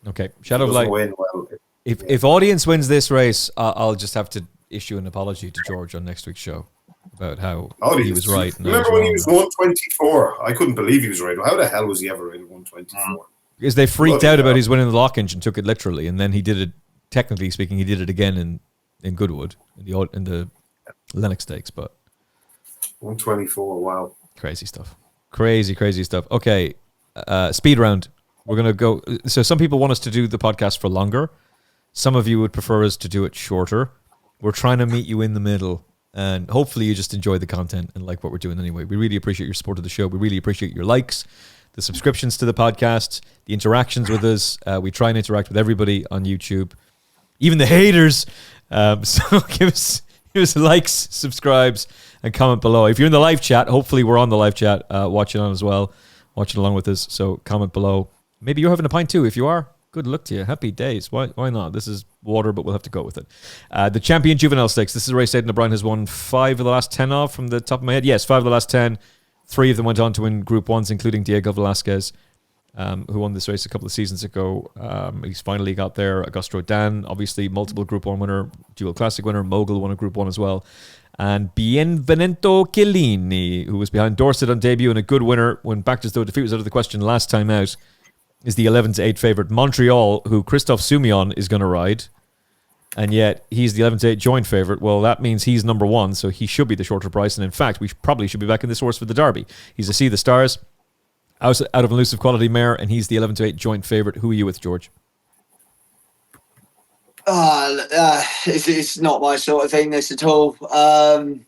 Okay, Shadow of Light. Win, well, if audience wins this race, I'll just have to issue an apology to George on next week's show about how he was right. Remember when he was 124? I couldn't believe he was right. How the hell was he ever in 124? Because they freaked out about his winning the Lockenge and took it literally, and then he did it. Technically speaking, he did it again in Goodwood in the Lennox Stakes, but 124. Wow, crazy stuff. Crazy stuff. Okay, speed round. We're going to go. So some people want us to do the podcast for longer. Some of you would prefer us to do it shorter. We're trying to meet you in the middle, and hopefully you just enjoy the content and like what we're doing anyway. We really appreciate your support of the show. We really appreciate your likes, the subscriptions to the podcast, the interactions with us. We try and interact with everybody on YouTube, even the haters. So give us likes, subscribes, and comment below. If you're in the live chat, hopefully we're on the live chat watching on as well, watching along with us. So comment below. Maybe you're having a pint too. If you are, good luck to you. Happy days. Why not? This is water, but we'll have to go with it. The Champion Juvenile Stakes. This is a race Aidan O'Brien has won 5 of the last 10 of from the top of my head. Yes, 5 of the last 10. 3 of them went on to win Group 1s, including Diego Velasquez, who won this race a couple of seasons ago. He's finally got there. Auguste Rodin, obviously multiple Group 1 winner, Dual Classic winner. Mogul won a Group 1 as well. And Bienvenido Chiellini, who was behind Dorset on debut and a good winner when backed as though defeat was out of the question last time out, is the 11-8 favourite. Montreal, who Christophe Soumillon is going to ride, and yet he's the 11-8 joint favourite. Well, that means he's number 1, so he should be the shorter price. And in fact, we probably should be backing this horse for the Derby. He's a See the Stars, out of an elusive quality mare, and he's the 11-8 joint favourite. Who are you with, George? It's not my sort of thing, this at all. George,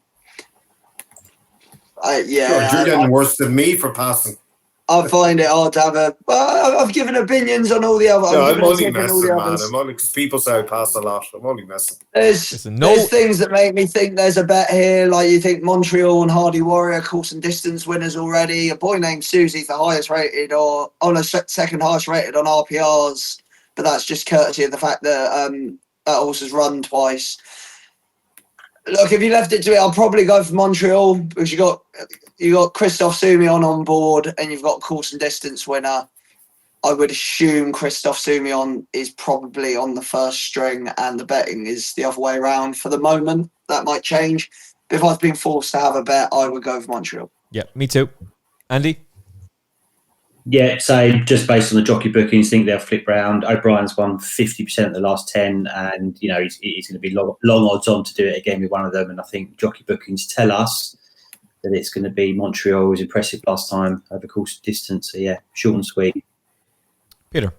you're getting worse than me for passing. I find it hard to have I've given opinions on all the other. No, I'm only messing, man. I'm only because people say I pass a lot. I'm only messing. There's things that make me think there's a bet here. Like you think Montreal and Hardy Warrior course and distance winners already. A boy named Susie for highest rated or on a second highest rated on RPRs, but that's just courtesy of the fact that that horse has run twice. Look, if you left it to me, I'll probably go for Montreal because you got Christophe Soumillon on board and you've got course and distance winner. I would assume Christophe Soumillon is probably on the first string and the betting is the other way around for the moment. That might change. But if I've been forced to have a bet, I would go for Montreal. Yeah, me too. Andy? Yeah, so just based on the jockey bookings, think they'll flip round. O'Brien's won 50% of the last 10, and he's going to be long odds on to do it again with one of them. And I think jockey bookings tell us that it's going to be Montreal. Was impressive last time over course distance. So yeah, short and sweet. Peter.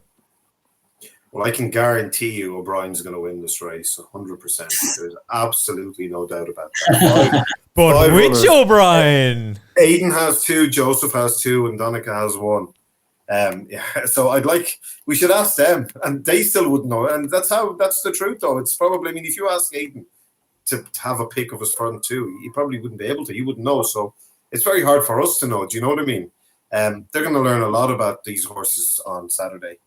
Well, I can guarantee you O'Brien's going to win this race 100%. There's absolutely no doubt about that. But which O'Brien? Aidan has 2, Joseph has 2, and Donica has 1. So we should ask them, and they still wouldn't know. And that's the truth, though. It's probably, if you ask Aidan to have a pick of his front 2, he probably wouldn't be able to. He wouldn't know. So it's very hard for us to know. Do you know what I mean? They're going to learn a lot about these horses on Saturday.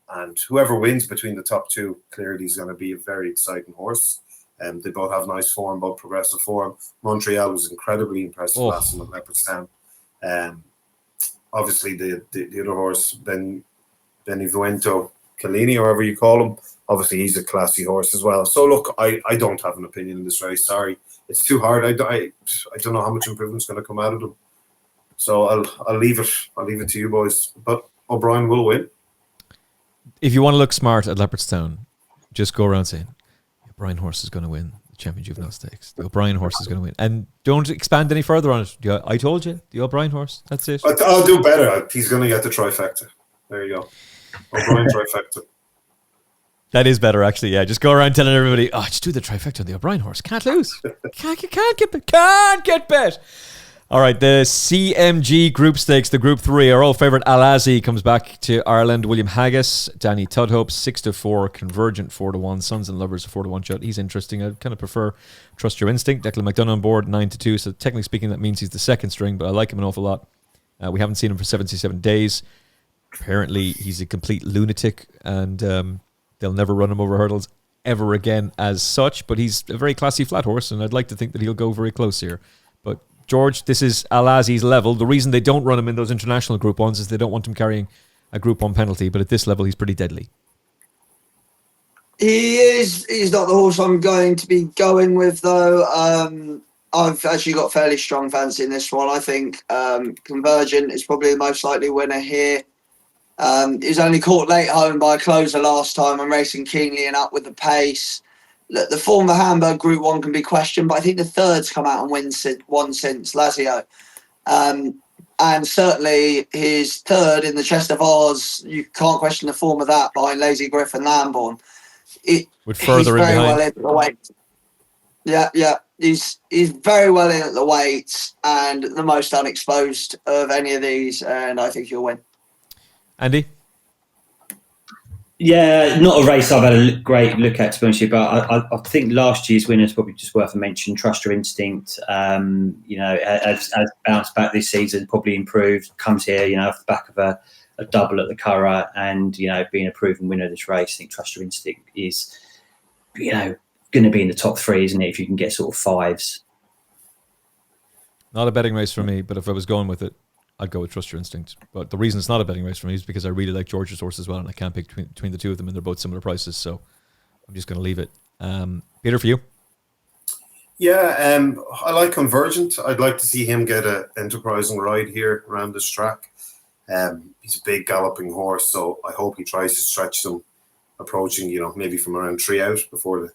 And whoever wins between the top 2 clearly is going to be a very exciting horse. They both have nice form, both progressive form. Montreal was incredibly impressive last time at Leopardstown. Obviously, the other horse, Benevento Chiellini, or whatever you call him, obviously he's a classy horse as well. So look, I don't have an opinion in this race. Sorry, it's too hard. I don't know how much improvement's going to come out of them. So I'll leave it. I'll leave it to you boys. But O'Brien will win. If you want to look smart at Leopardstown, just go around saying, Brian Horse is going to win the Champion Juvenile Stakes. The O'Brien horse is going to win. And don't expand any further on it. I told you, the O'Brien horse. That's it. I'll do better. He's going to get the trifecta. There you go. O'Brien trifecta. That is better, actually. Yeah, just go around telling everybody, just do the trifecta on the O'Brien horse. Can't lose. Can't get bet. All right, the CMG Group Stakes, the Group 3, our old favourite Alazi comes back to Ireland. William Haggis, Danny Tudhope, 6-4, Convergent 4-1, Sons and Lovers 4-1 shot. He's interesting. I kind of prefer Trust Your Instinct. Declan McDonough on board 9-2. So technically speaking, that means he's the second string, but I like him an awful lot. We haven't seen him for 77 days. Apparently, he's a complete lunatic, and they'll never run him over hurdles ever again as such. But he's a very classy flat horse, and I'd like to think that he'll go very close here. But George, this is Alazi's level. The reason they don't run him in those international Group 1s is they don't want him carrying a Group 1 penalty. But at this level, he's pretty deadly. He is. He's not the horse I'm going to be going with, though. I've actually got fairly strong fancy in this one. I think Convergent is probably the most likely winner here. He was only caught late home by a closer last time and racing keenly and up with the pace. Look, the form of Hamburg Group 1 can be questioned, but I think the third's come out and won since Lazio. And certainly his third in the Chest of Vase, you can't question the form of that behind Lazy Griff and Lambourn. With Furthur in behind. Well in at the weight. Yeah. He's very well in at the weights and the most unexposed of any of these, and I think he'll win. Andy? Yeah, not a race I've had a great look at, to be honest with you, but I think last year's winner is probably just worth a mention. Trust Your Instinct, has bounced back this season, probably improved, comes here, off the back of a double at the Curragh and, being a proven winner of this race. I think Trust Your Instinct is, going to be in the top 3, isn't it, if you can get sort of 5s. Not a betting race for me, but if I was going with it, I'd go with Trust Your Instinct. But the reason it's not a betting race for me is because I really like George's horse as well, and I can't pick between the two of them, and they're both similar prices, so I'm just going to leave it. Peter, for you? Yeah, I like Convergent. I'd like to see him get an enterprising ride here around this track. He's a big galloping horse, so I hope he tries to stretch them, approaching, maybe from around 3 out before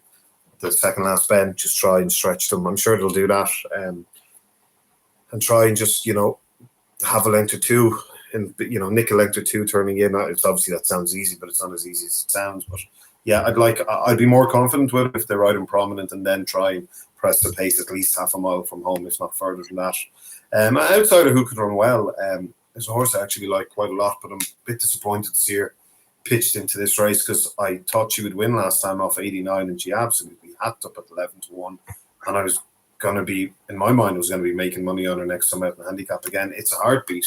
the second last bend. Just try and stretch them. I'm sure they'll do that, and try and just, have a length or two, and nick a length or two turning in. It's obviously, that sounds easy, but it's not as easy as it sounds. But yeah, I'd be more confident with it if they ride him prominent and then try and press the pace at least half a mile from home, if not further than that. Outside of who could run well, there's a horse I actually like quite a lot, but I'm a bit disappointed to see her pitched into this race because I thought she would win last time off 89, and she absolutely hacked up at 11-1, and I was going to be, in my mind, was going to be making money on her next time out in the handicap again. It's a heartbeat.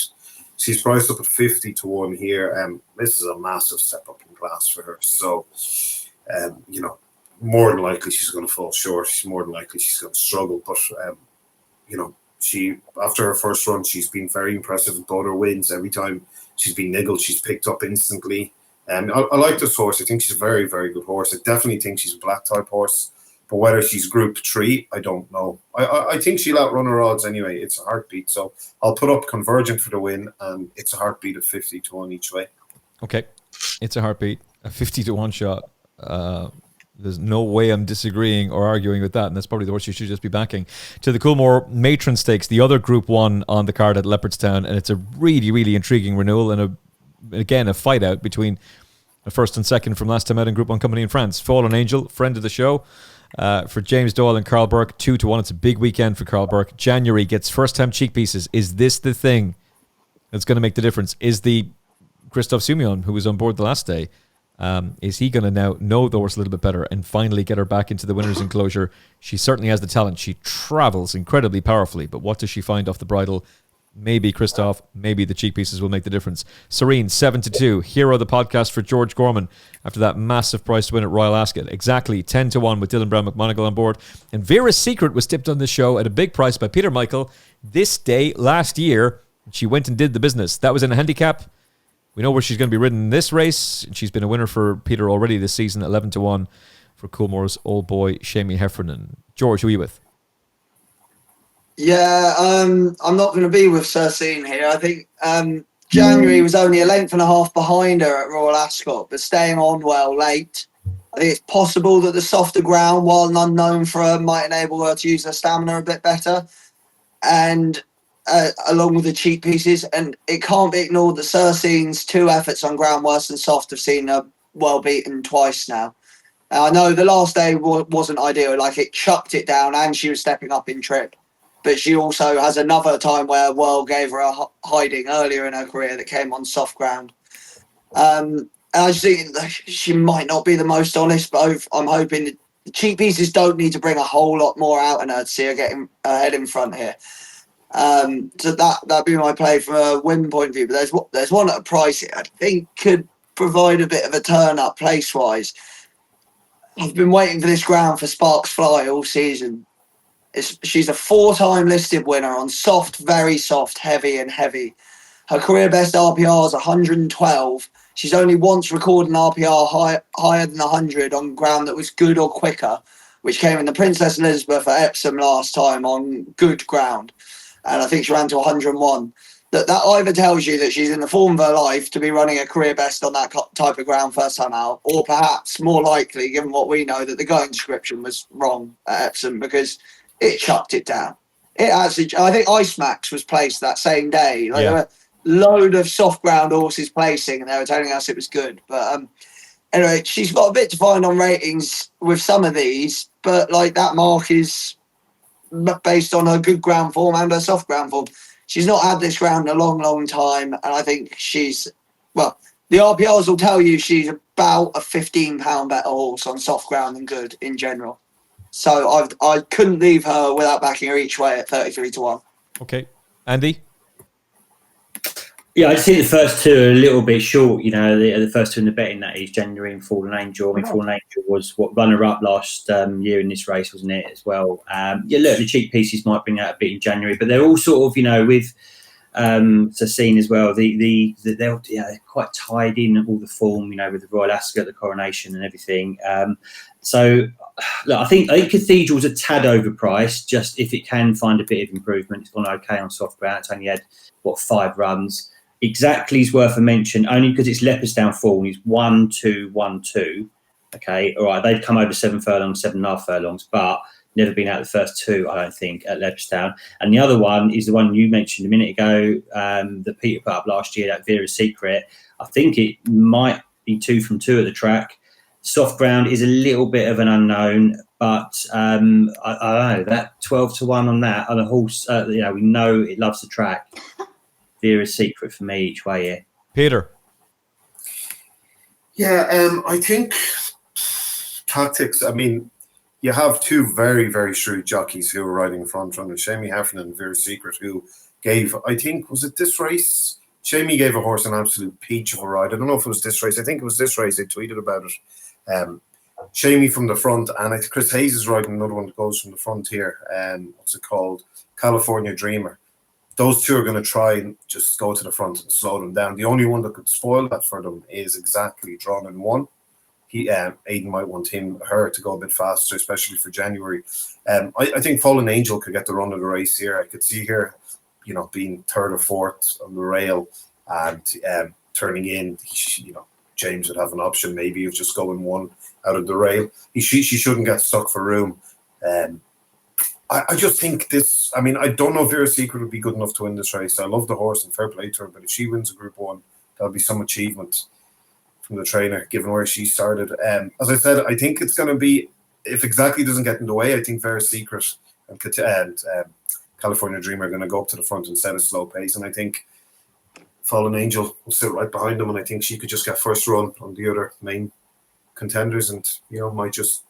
She's priced up at 50-1 here. This is a massive step up in class for her. So, more than likely she's going to fall short. More than likely she's going to struggle. But, she, after her first run, she's been very impressive in both her wins. Every time she's been niggled, she's picked up instantly. I like this horse. I think she's a very, very good horse. I definitely think she's a black type horse. But whether she's Group 3, I don't know. I think she'll outrun her odds anyway. It's a heartbeat. So I'll put up Convergent for the win, and it's a heartbeat of 50-1 each way. Okay. It's a heartbeat. A 50-1 shot. There's no way I'm disagreeing or arguing with that, and that's probably the horse you should just be backing. To the Coolmore Matron Stakes, the other Group 1 on the card at Leopardstown, and it's a really, really intriguing renewal and a fight out between a first and second from last time out in Group 1 company in France. Fallen Angel, friend of the show. For James Doyle and Carl Burke, 2-1. It's a big weekend for Carl Burke. January gets first-time cheek pieces. Is this the thing that's going to make the difference? Is the Christophe Soumillon, who was on board the last day, is he going to now know the horse a little bit better and finally get her back into the winner's enclosure? She certainly has the talent. She travels incredibly powerfully, but what does she find off the bridle? Maybe Christophe, maybe the cheek pieces will make the difference. Serene, 7-2. Hero of the podcast for George Gorman after that massive price win at Royal Ascot. Exactly 10-1 with Dylan Brown McMonagle on board. And Vera's Secret was tipped on this show at a big price by Peter Michael this day last year. She went and did the business. That was in a handicap. We know where she's going to be ridden in this race. She's been a winner for Peter already this season, 11-1 for Coolmore's old boy, Shamie Heffernan. George, who are you with? Yeah, I'm not going to be with Cersine here. I think January was only a length and a half behind her at Royal Ascot, but staying on well late. I think it's possible that the softer ground, while an unknown for her, might enable her to use her stamina a bit better. And along with the cheek pieces, and it can't be ignored that Cersei's 2 efforts on ground worse than soft have seen her well beaten twice now. I know the last day wasn't ideal, like it chucked it down and she was stepping up in trip. But she also has another time where World gave her a hiding earlier in her career that came on soft ground. And I just think she might not be the most honest, but I'm hoping the cheek pieces don't need to bring a whole lot more out in her to see her getting her head in front here. So that'd be my play from a win point of view. But there's one at a price I think could provide a bit of a turn up place wise. I've been waiting for this ground for Sparks Fly all season. She's a 4-time listed winner on soft, very soft, heavy and heavy. Her career best RPR is 112. She's only once recorded an RPR higher than 100 on ground that was good or quicker, which came in the Princess Elizabeth at Epsom last time on good ground. And I think she ran to 101. That either tells you that she's in the form of her life to be running a career best on that type of ground first time out, or perhaps more likely, given what we know, that the going description was wrong at Epsom because it chucked it down. It actually, I think Ice Max was placed that same day. There were a load of soft ground horses placing, and they were telling us it was good. But anyway, she's got a bit to find on ratings with some of these, but that mark is based on her good ground form and her soft ground form. She's not had this ground in a long, long time, and I think the RPRs will tell you she's about a £15 better horse on soft ground than good in general. So I couldn't leave her without backing her each way at 33-1. Okay. Andy? Yeah, I think the first two are a little bit short. The first two in the betting, that is January and Fallen Angel. I mean, Fallen Angel was runner-up last year in this race, wasn't it, as well? Look, the cheek pieces might bring out a bit in January, but they're all sort of, with Zahrann as well, they're quite tied in all the form, with the Royal Ascot, the coronation and everything. So, look, I think Cathedral's a tad overpriced, just if it can find a bit of improvement. It's gone okay on soft ground. It's only had, 5 runs. Exactly is worth a mention, only because it's Leopardstown form. He's 1-2-1-2. Okay, all right. They've come over 7 furlongs, 7.5 furlongs, but never been out the first 2, I don't think, at Leopardstown. And the other one is the one you mentioned a minute ago, that Peter put up last year, that Vera's Secret. I think it might be 2 from 2 at the track. Soft ground is a little bit of an unknown, but I don't know, that 12-1 on that on a horse. We know it loves the track. Vera's Secret for me each way here. Peter? Yeah, I think tactics, you have 2 very, very shrewd jockeys who are riding front runners, Shamie Heffernan and Vera's Secret, who gave, I think, was it this race? Shamie gave a horse an absolute peach of a ride. I don't know if it was this race. I think it was this race. They tweeted about it. Shamie from the front, and Chris Hayes is riding another one that goes from the front here. What's it called? California Dreamer. Those 2 are going to try and just go to the front and slow them down. The only one that could spoil that for them is exactly Drawn in 1. Aidan might want her to go a bit faster, especially for January. I think Fallen Angel could get the run of the race here. I could see her, being 3rd or 4th on the rail and turning in. James would have an option maybe of just going 1 out of the rail. She shouldn't get stuck for room. I just think this, I don't know if Vera's Secret would be good enough to win this race. I love the horse and fair play to her, but if she wins a Group 1, that'll be some achievement from the trainer, given where she started. As I said, I think it's going to be, if Exactly doesn't get in the way, I think Vera's Secret and California Dreamer are going to go up to the front and set a slow pace. And I think Fallen Angel will sit right behind them, and I think she could just get first run on the other main contenders and, might just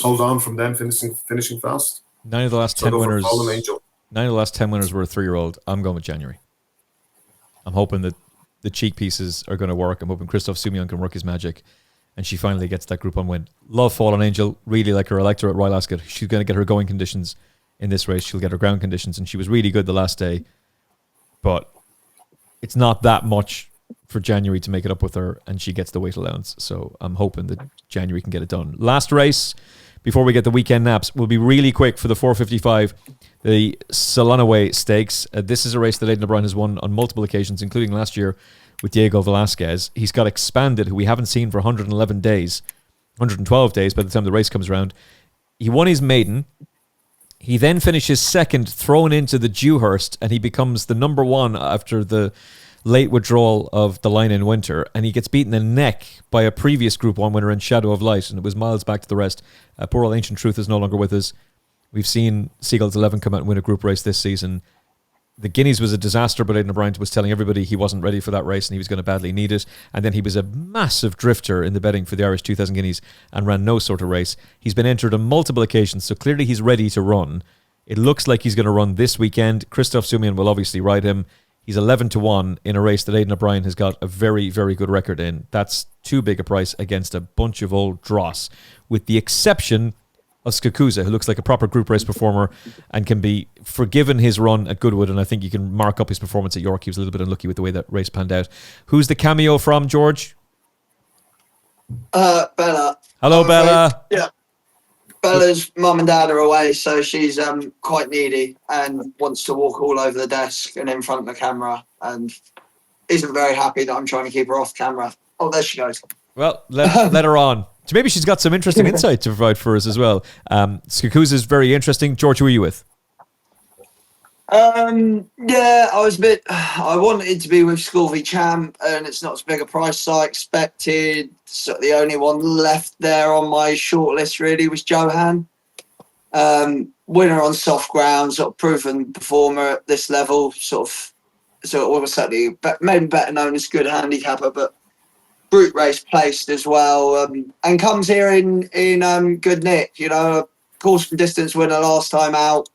hold on from them finishing fast. 9 of the last 10 winners. 9 of the last 10 winners were a 3-year-old. I'm going with January. I'm hoping that the cheek pieces are going to work. I'm hoping Christoph Sumion can work his magic, and she finally gets that Group 1 win. Love Fallen Angel. Really like her. I liked her at Royal Ascot. She's going to get her going conditions in this race. She'll get her ground conditions, and she was really good the last day. But it's not that much for January to make it up with her, and she gets the weight allowance. So I'm hoping that January can get it done. Last race before we get the weekend naps will be really quick for the 455, the Salonaway Stakes. This is a race that Aidan O'Brien has won on multiple occasions, including last year with Diego Velasquez. He's got Expanded, who we haven't seen for 111 days, 112 days by the time the race comes around. He won his maiden. He then finishes second, thrown into the Dewhurst, and he becomes the number one after the late withdrawal of the line in winter, and he gets beaten in the neck by a previous Group 1 winner in Shadow of Light, and it was miles back to the rest. Poor old Ancient Truth is no longer with us. We've seen Seagull's 11 come out and win a group race this season. The Guineas was a disaster, but Aidan O'Brien was telling everybody he wasn't ready for that race and he was going to badly need it. And then he was a massive drifter in the betting for the Irish 2000 Guineas and ran no sort of race. He's been entered on multiple occasions, so clearly he's ready to run. It looks like he's going to run this weekend. Christoph Sumian will obviously ride him. He's 11-1 in a race that Aidan O'Brien has got a very, very good record in. That's too big a price against a bunch of old dross, with the exception of Skakusa, who looks like a proper group race performer and can be forgiven his run at Goodwood, and I think you can mark up his performance at York. He was a little bit unlucky with the way that race panned out. Who's the cameo from, George? Bella. Hello, Bella. Yeah. Bella's mum and dad are away, so she's quite needy and wants to walk all over the desk and in front of the camera, and isn't very happy that I'm trying to keep her off camera. Oh, there she goes. Well, let her on. So maybe she's got some interesting insight to provide for us as well. Skakusa is very interesting. George, who are you with? Yeah, I wanted to be with Scalvy Champ, and it's not as big a price as I expected. So the only one left there on my shortlist really was Johan. Winner on soft ground, sort of proven performer at this level, so certainly maybe better known as good handicapper, but brute race placed as well, and comes here in good nick. You know, course from distance winner last time out.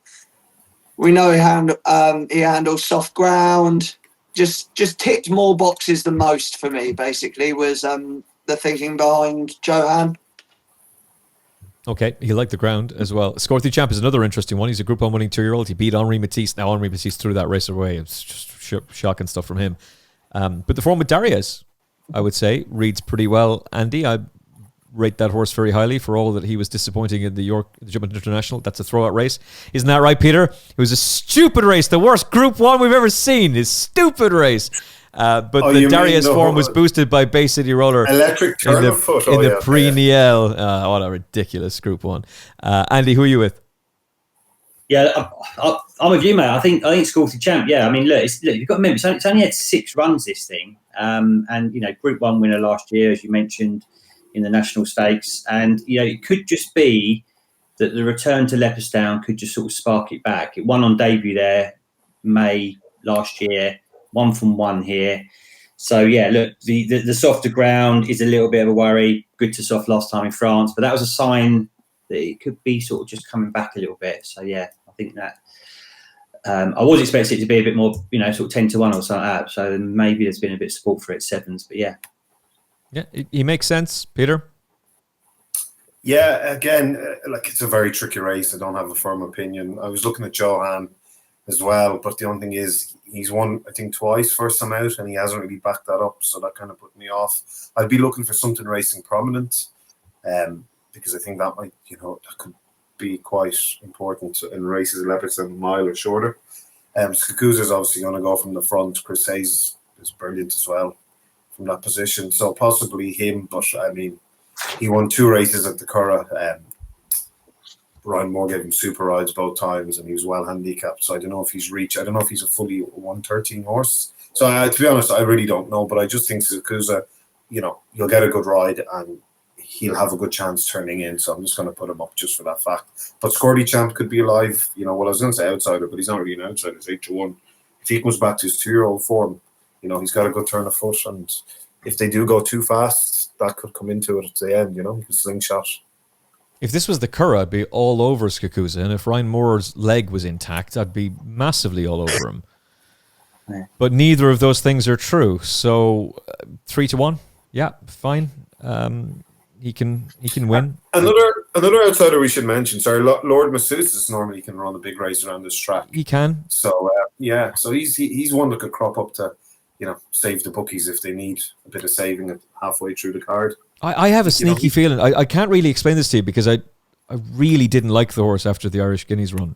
We know he handles soft ground. Just ticked more boxes than most for me. Basically, was the thinking behind Johan. Okay, he liked the ground as well. Scorthy Champ is another interesting one. He's a Group 1 winning 2-year-old. He beat Henri Matisse. Now Henri Matisse threw that race away. It's just shocking stuff from him. But the form with Darius, I would say, reads pretty well. Andy, I rate that horse very highly for all that he was disappointing in the York Juvenile International. That's a throwout race. Isn't that right, Peter? It was a stupid race. The worst Group 1 we've ever seen. It's a stupid race. But the Darius form was boosted by Bay City Roller electric turn of foot in the Pre-Niel. What a ridiculous Group 1. Andy, who are you with? Yeah, I'm with you, mate. I think Scorty Champ. Yeah, I mean, look, you've got to remember, it's only had 6 runs, this thing, and you know, Group 1 winner last year, as you mentioned, in the National Stakes, and you know, it could just be that the return to Leopardstown could just sort of spark it back. It won on debut there, May last year. 1 from 1 here. So yeah, look, the softer ground is a little bit of a worry. Good to soft last time in France, but that was a sign that it could be sort of just coming back a little bit. So yeah, I think that I was expecting it to be a bit more, you know, sort of 10-1 or something like that. So maybe there's been a bit of support for it 7s, but yeah. Yeah, he makes sense, Peter. Yeah, again, like it's a very tricky race. I don't have a firm opinion. I was looking at Johan as well, but the only thing is he's won, I think, twice first time out, and he hasn't really backed that up, so that kind of put me off. I'd be looking for something racing prominent, because I think that might, you know, that could be quite important in races 11 mile or shorter. Skakusa is obviously going to go from the front. Chris Hayes is brilliant as well from that position, so possibly him. But I mean, he won 2 races at the Curragh. Ryan Moore gave him super rides both times, and he was well handicapped. So I don't know if he's reached. I don't know if he's a fully 113 horse. So to be honest, I really don't know. But I just think Skakusa, you know, he'll get a good ride and he'll have a good chance turning in. So I'm just going to put him up just for that fact. But Scorty Champ could be alive. You know, well, I was going to say outsider, but he's not really an outsider. He's 8-1. If he comes back to his 2-year-old form, you know, he's got a good turn of foot. And if they do go too fast, that could come into it at the end. You know, he can slingshot. If this was the Curragh, I'd be all over Skakusa, and if Ryan Moore's leg was intact, I'd be massively all over him. Yeah. But neither of those things are true. So 3-1, yeah, fine. He can win. Another outsider we should mention. Sorry, Lord Massachusetts normally can run a big race around this track. He can. So yeah, so he's one that could crop up to, you know, save the bookies if they need a bit of saving at halfway through the card. I have a sneaky feeling. I can't really explain this to you because I really didn't like the horse after the Irish Guineas run.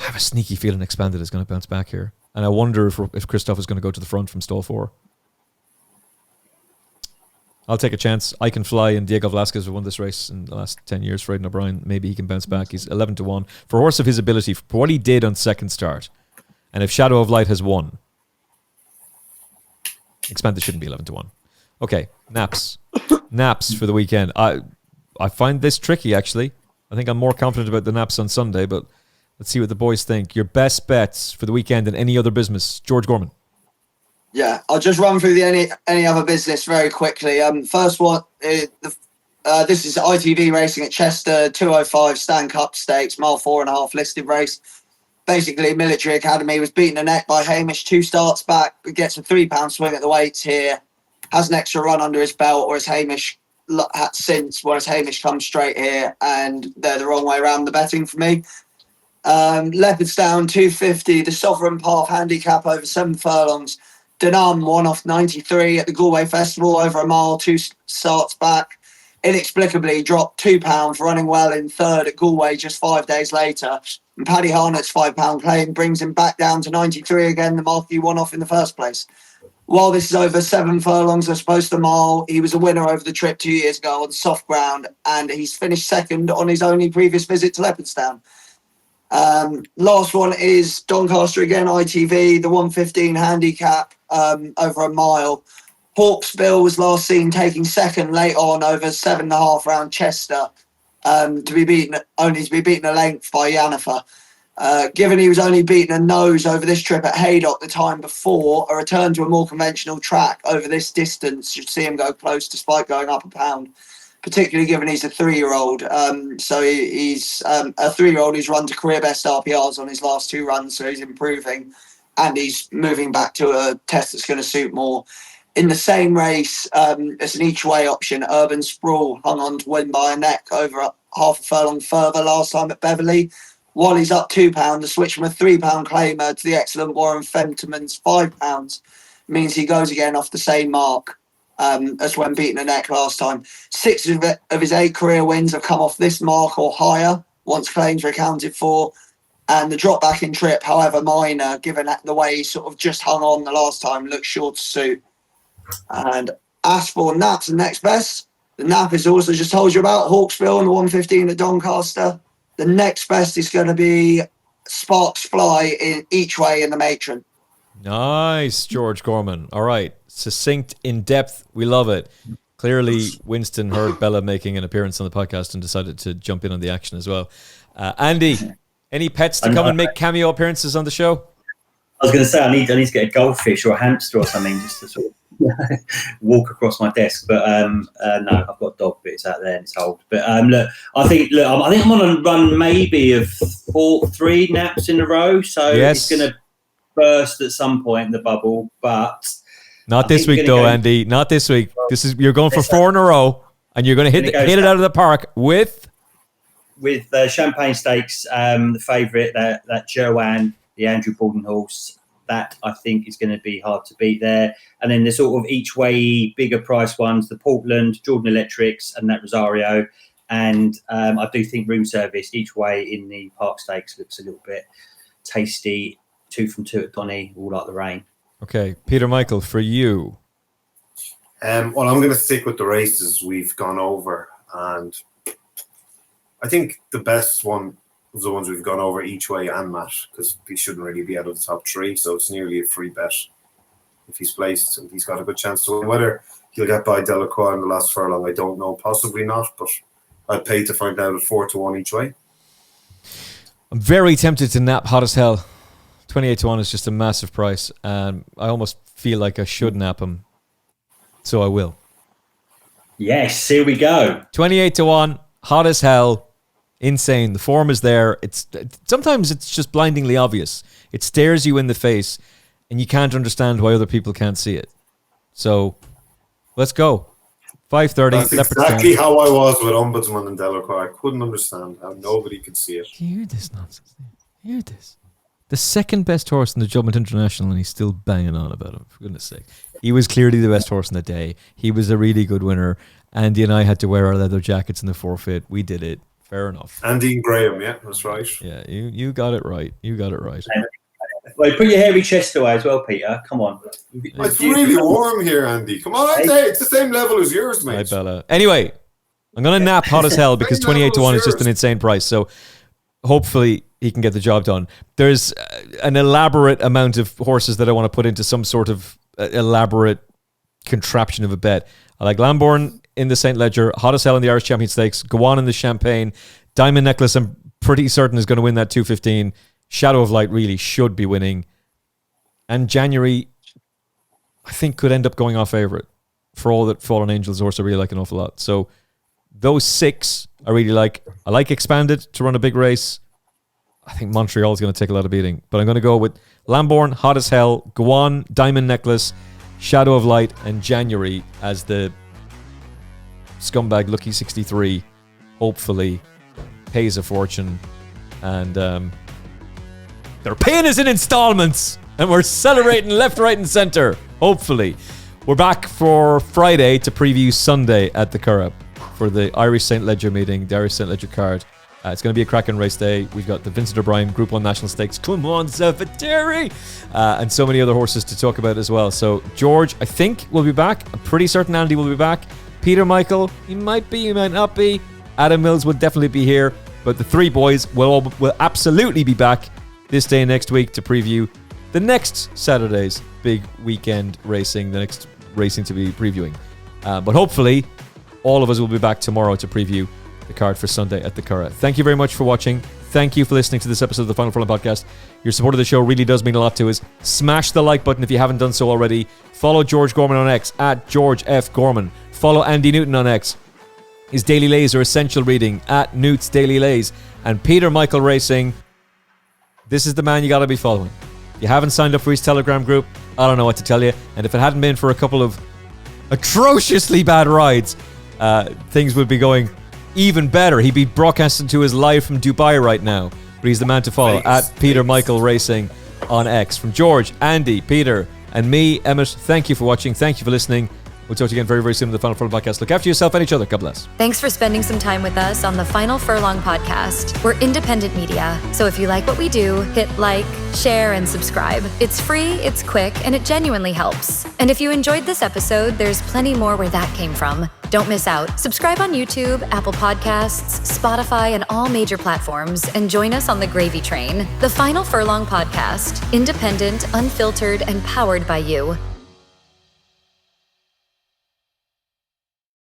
I have a sneaky feeling Expanded is going to bounce back here. And I wonder if Christoph is going to go to the front from stall 4. I'll take a chance. I Can Fly, and Diego Velasquez have won this race in the last 10 years for Aidan O'Brien. Maybe he can bounce back. He's 11-1 for a horse of his ability, for what he did on second start. And if Shadow of Light has won, Expanded shouldn't be 11-1. Okay, naps. Naps for the weekend. I find this tricky, actually. I think I'm more confident about the naps on Sunday, but let's see what the boys think. Your best bets for the weekend and any other business. George Gorman. Yeah, I'll just run through the any other business very quickly. First one, this is ITV racing at Chester, 205 Stand Cup Stakes, mile 4.5 listed race. Basically, Military Academy was beaten a neck by Hamish 2 starts back, gets a £3 swing at the weights here, has an extra run under his belt, whereas Hamish comes straight here, and they're the wrong way around the betting for me. Leopardstown 250, the Sovereign Path Handicap over 7 furlongs. Dunham won off 93 at the Galway Festival over a mile, 2 starts back. Inexplicably dropped £2, running well in third at Galway just 5 days later. And Paddy Harnett's £5 claim brings him back down to 93 again, the mark he won off in the first place. While this is over 7 furlongs as opposed to a mile, he was a winner over the trip 2 years ago on soft ground, and he's finished second on his only previous visit to Leopardstown. Last one is Doncaster again, ITV, the 115 handicap over a mile. Hawksbill was last seen taking second late on over 7.5 round Chester, only to be beaten a length by Yanifer. Given he was only beaten a nose over this trip at Haydock the time before, a return to a more conventional track over this distance should see him go close despite going up a pound, particularly given he's a 3-year-old. So he's a 3-year-old who's run to career best RPRs on his last 2 runs, so he's improving, and he's moving back to a test that's going to suit more. In the same race, it's an each-way option. Urban Sprawl hung on to win by a neck over half a furlong further last time at Beverley. While he's up £2, the switch from a £3 claimer to the excellent Warren Fentiman's £5 means he goes again off the same mark as when beating a neck last time. 6 of his 8 career wins have come off this mark or higher once claims are accounted for. And the drop back in trip, however minor, given the way he sort of just hung on the last time, looks sure to suit. And as for naps and next best, the nap is also just told you about Hawksbill and the 115 at Doncaster. The next best is going to be Sparks Fly in each way in the Matron. Nice, George Gorman. All right. Succinct, in depth. We love it. Clearly, Winston heard Bella making an appearance on the podcast and decided to jump in on the action as well. Andy, any pets to come and make cameo appearances on the show? I was going to say, I need to get a goldfish or a hamster or something just to sort of walk across my desk, but no, I've got a dog, but it's out there and it's old. But look, I think I'm on a run maybe of 3 naps in a row, so It's going to burst at some point in the bubble, but not this week though, Andy. Not this week. You're going for 4 in a row, and you're going to hit it out of the park with Champagne Stakes, the favourite, that Gewan, the Andrew Borden horse. That I think is going to be hard to beat there. And then the sort of each way bigger price ones, the Portland, Jordan Electrics, and that Rosario. And I do think Room Service each way in the Park Stakes looks a little bit tasty. 2 from 2 at Donny, all like the rain. Okay, Peter Michael, for you. Well, I'm going to stick with the races we've gone over, and I think the best one of the ones we've gone over each way, Anmaat, because he shouldn't really be out of the top 3, so it's nearly a free bet if he's placed, and he's got a good chance to win. Whether he'll get by Delacroix in the last furlong, I don't know, possibly not, but I'd pay to find out at 4-1 each way. I'm very tempted to nap Hotazhell. 28-1 is just a massive price, and I almost feel like I should nap him, so I will. Yes, here we go. 28-1, Hotazhell. Insane. The form is there. Sometimes it's just blindingly obvious. It stares you in the face, and you can't understand why other people can't see it. So, let's go. 5:30. That's exactly how I was with Ombudsman and Delacroix. I couldn't understand how nobody could see it. Hear this nonsense. Hear this. The second best horse in the Juvenile International, and he's still banging on about him, for goodness sake. He was clearly the best horse in the day. He was a really good winner. Andy and I had to wear our leather jackets in the forfeit. We did it. Fair enough. Andy and Graham, yeah, that's right. Yeah, you got it right. You got it right. Well, put your hairy chest away as well, Peter. Come on. It's really warm here, Andy. Come on, it's the same level as yours, mate. Hi, Bella. Anyway, I'm going to nap Hotazhell because 28 to 1 is just an insane price. So hopefully he can get the job done. There's an elaborate amount of horses that I want to put into some sort of elaborate contraption of a bet. I like Lambourn in the St. Leger, Hotazhell in the Irish Champion Stakes, Gewan in the Champagne, Diamond Necklace I'm pretty certain is going to win that 215. Shadow of Light really should be winning. And January, I think, could end up going off favourite. For all that Fallen Angels horse I really like an awful lot. So those 6 I really like. I like Expanded to run a big race. I think Montreal's going to take a lot of beating. But I'm going to go with Lambourn, Hotazhell, Gewan, Diamond Necklace, Shadow of Light, and January as the scumbag Lucky 63 hopefully pays a fortune. And they're paying us in installments. And we're celebrating left, right, and centre. Hopefully. We're back for Friday to preview Sunday at the Curragh for the Irish St. Leger meeting, the Irish St. Leger card. It's going to be a cracking race day. We've got the Vincent O'Brien Group 1 National Stakes, Clermont Zavateri, and so many other horses to talk about as well. So George, I think, will be back. I'm pretty certain Andy will be back. Peter Michael, he might be, he might not be. Adam Mills will definitely be here. But the 3 boys will absolutely be back this day next week to preview the next Saturday's big weekend racing, the next racing to be previewing. But hopefully, all of us will be back tomorrow to preview the card for Sunday at the Curragh. Thank you very much for watching. Thank you for listening to this episode of the Final Furlong podcast. Your support of the show really does mean a lot to us. Smash the like button if you haven't done so already. Follow George Gorman on X at George F. Gorman. Follow Andy Newton on X. His daily lays are essential reading at Newt's Daily Lays. And Peter Michael Racing, this is the man you got to be following. If you haven't signed up for his Telegram group, I don't know what to tell you. And if it hadn't been for a couple of atrociously bad rides, things would be going even better. He'd be broadcasting to us live from Dubai right now. But he's the man to follow at Peter Michael Racing on X. From George, Andy, Peter, and me, Emmet, thank you for watching. Thank you for listening. We'll talk to you again very, very soon in the Final Furlong podcast. Look after yourself and each other. God bless. Thanks for spending some time with us on the Final Furlong podcast. We're independent media, so if you like what we do, hit like, share, and subscribe. It's free, it's quick, and it genuinely helps. And if you enjoyed this episode, there's plenty more where that came from. Don't miss out. Subscribe on YouTube, Apple Podcasts, Spotify, and all major platforms, and join us on the gravy train. The Final Furlong podcast, independent, unfiltered, and powered by you.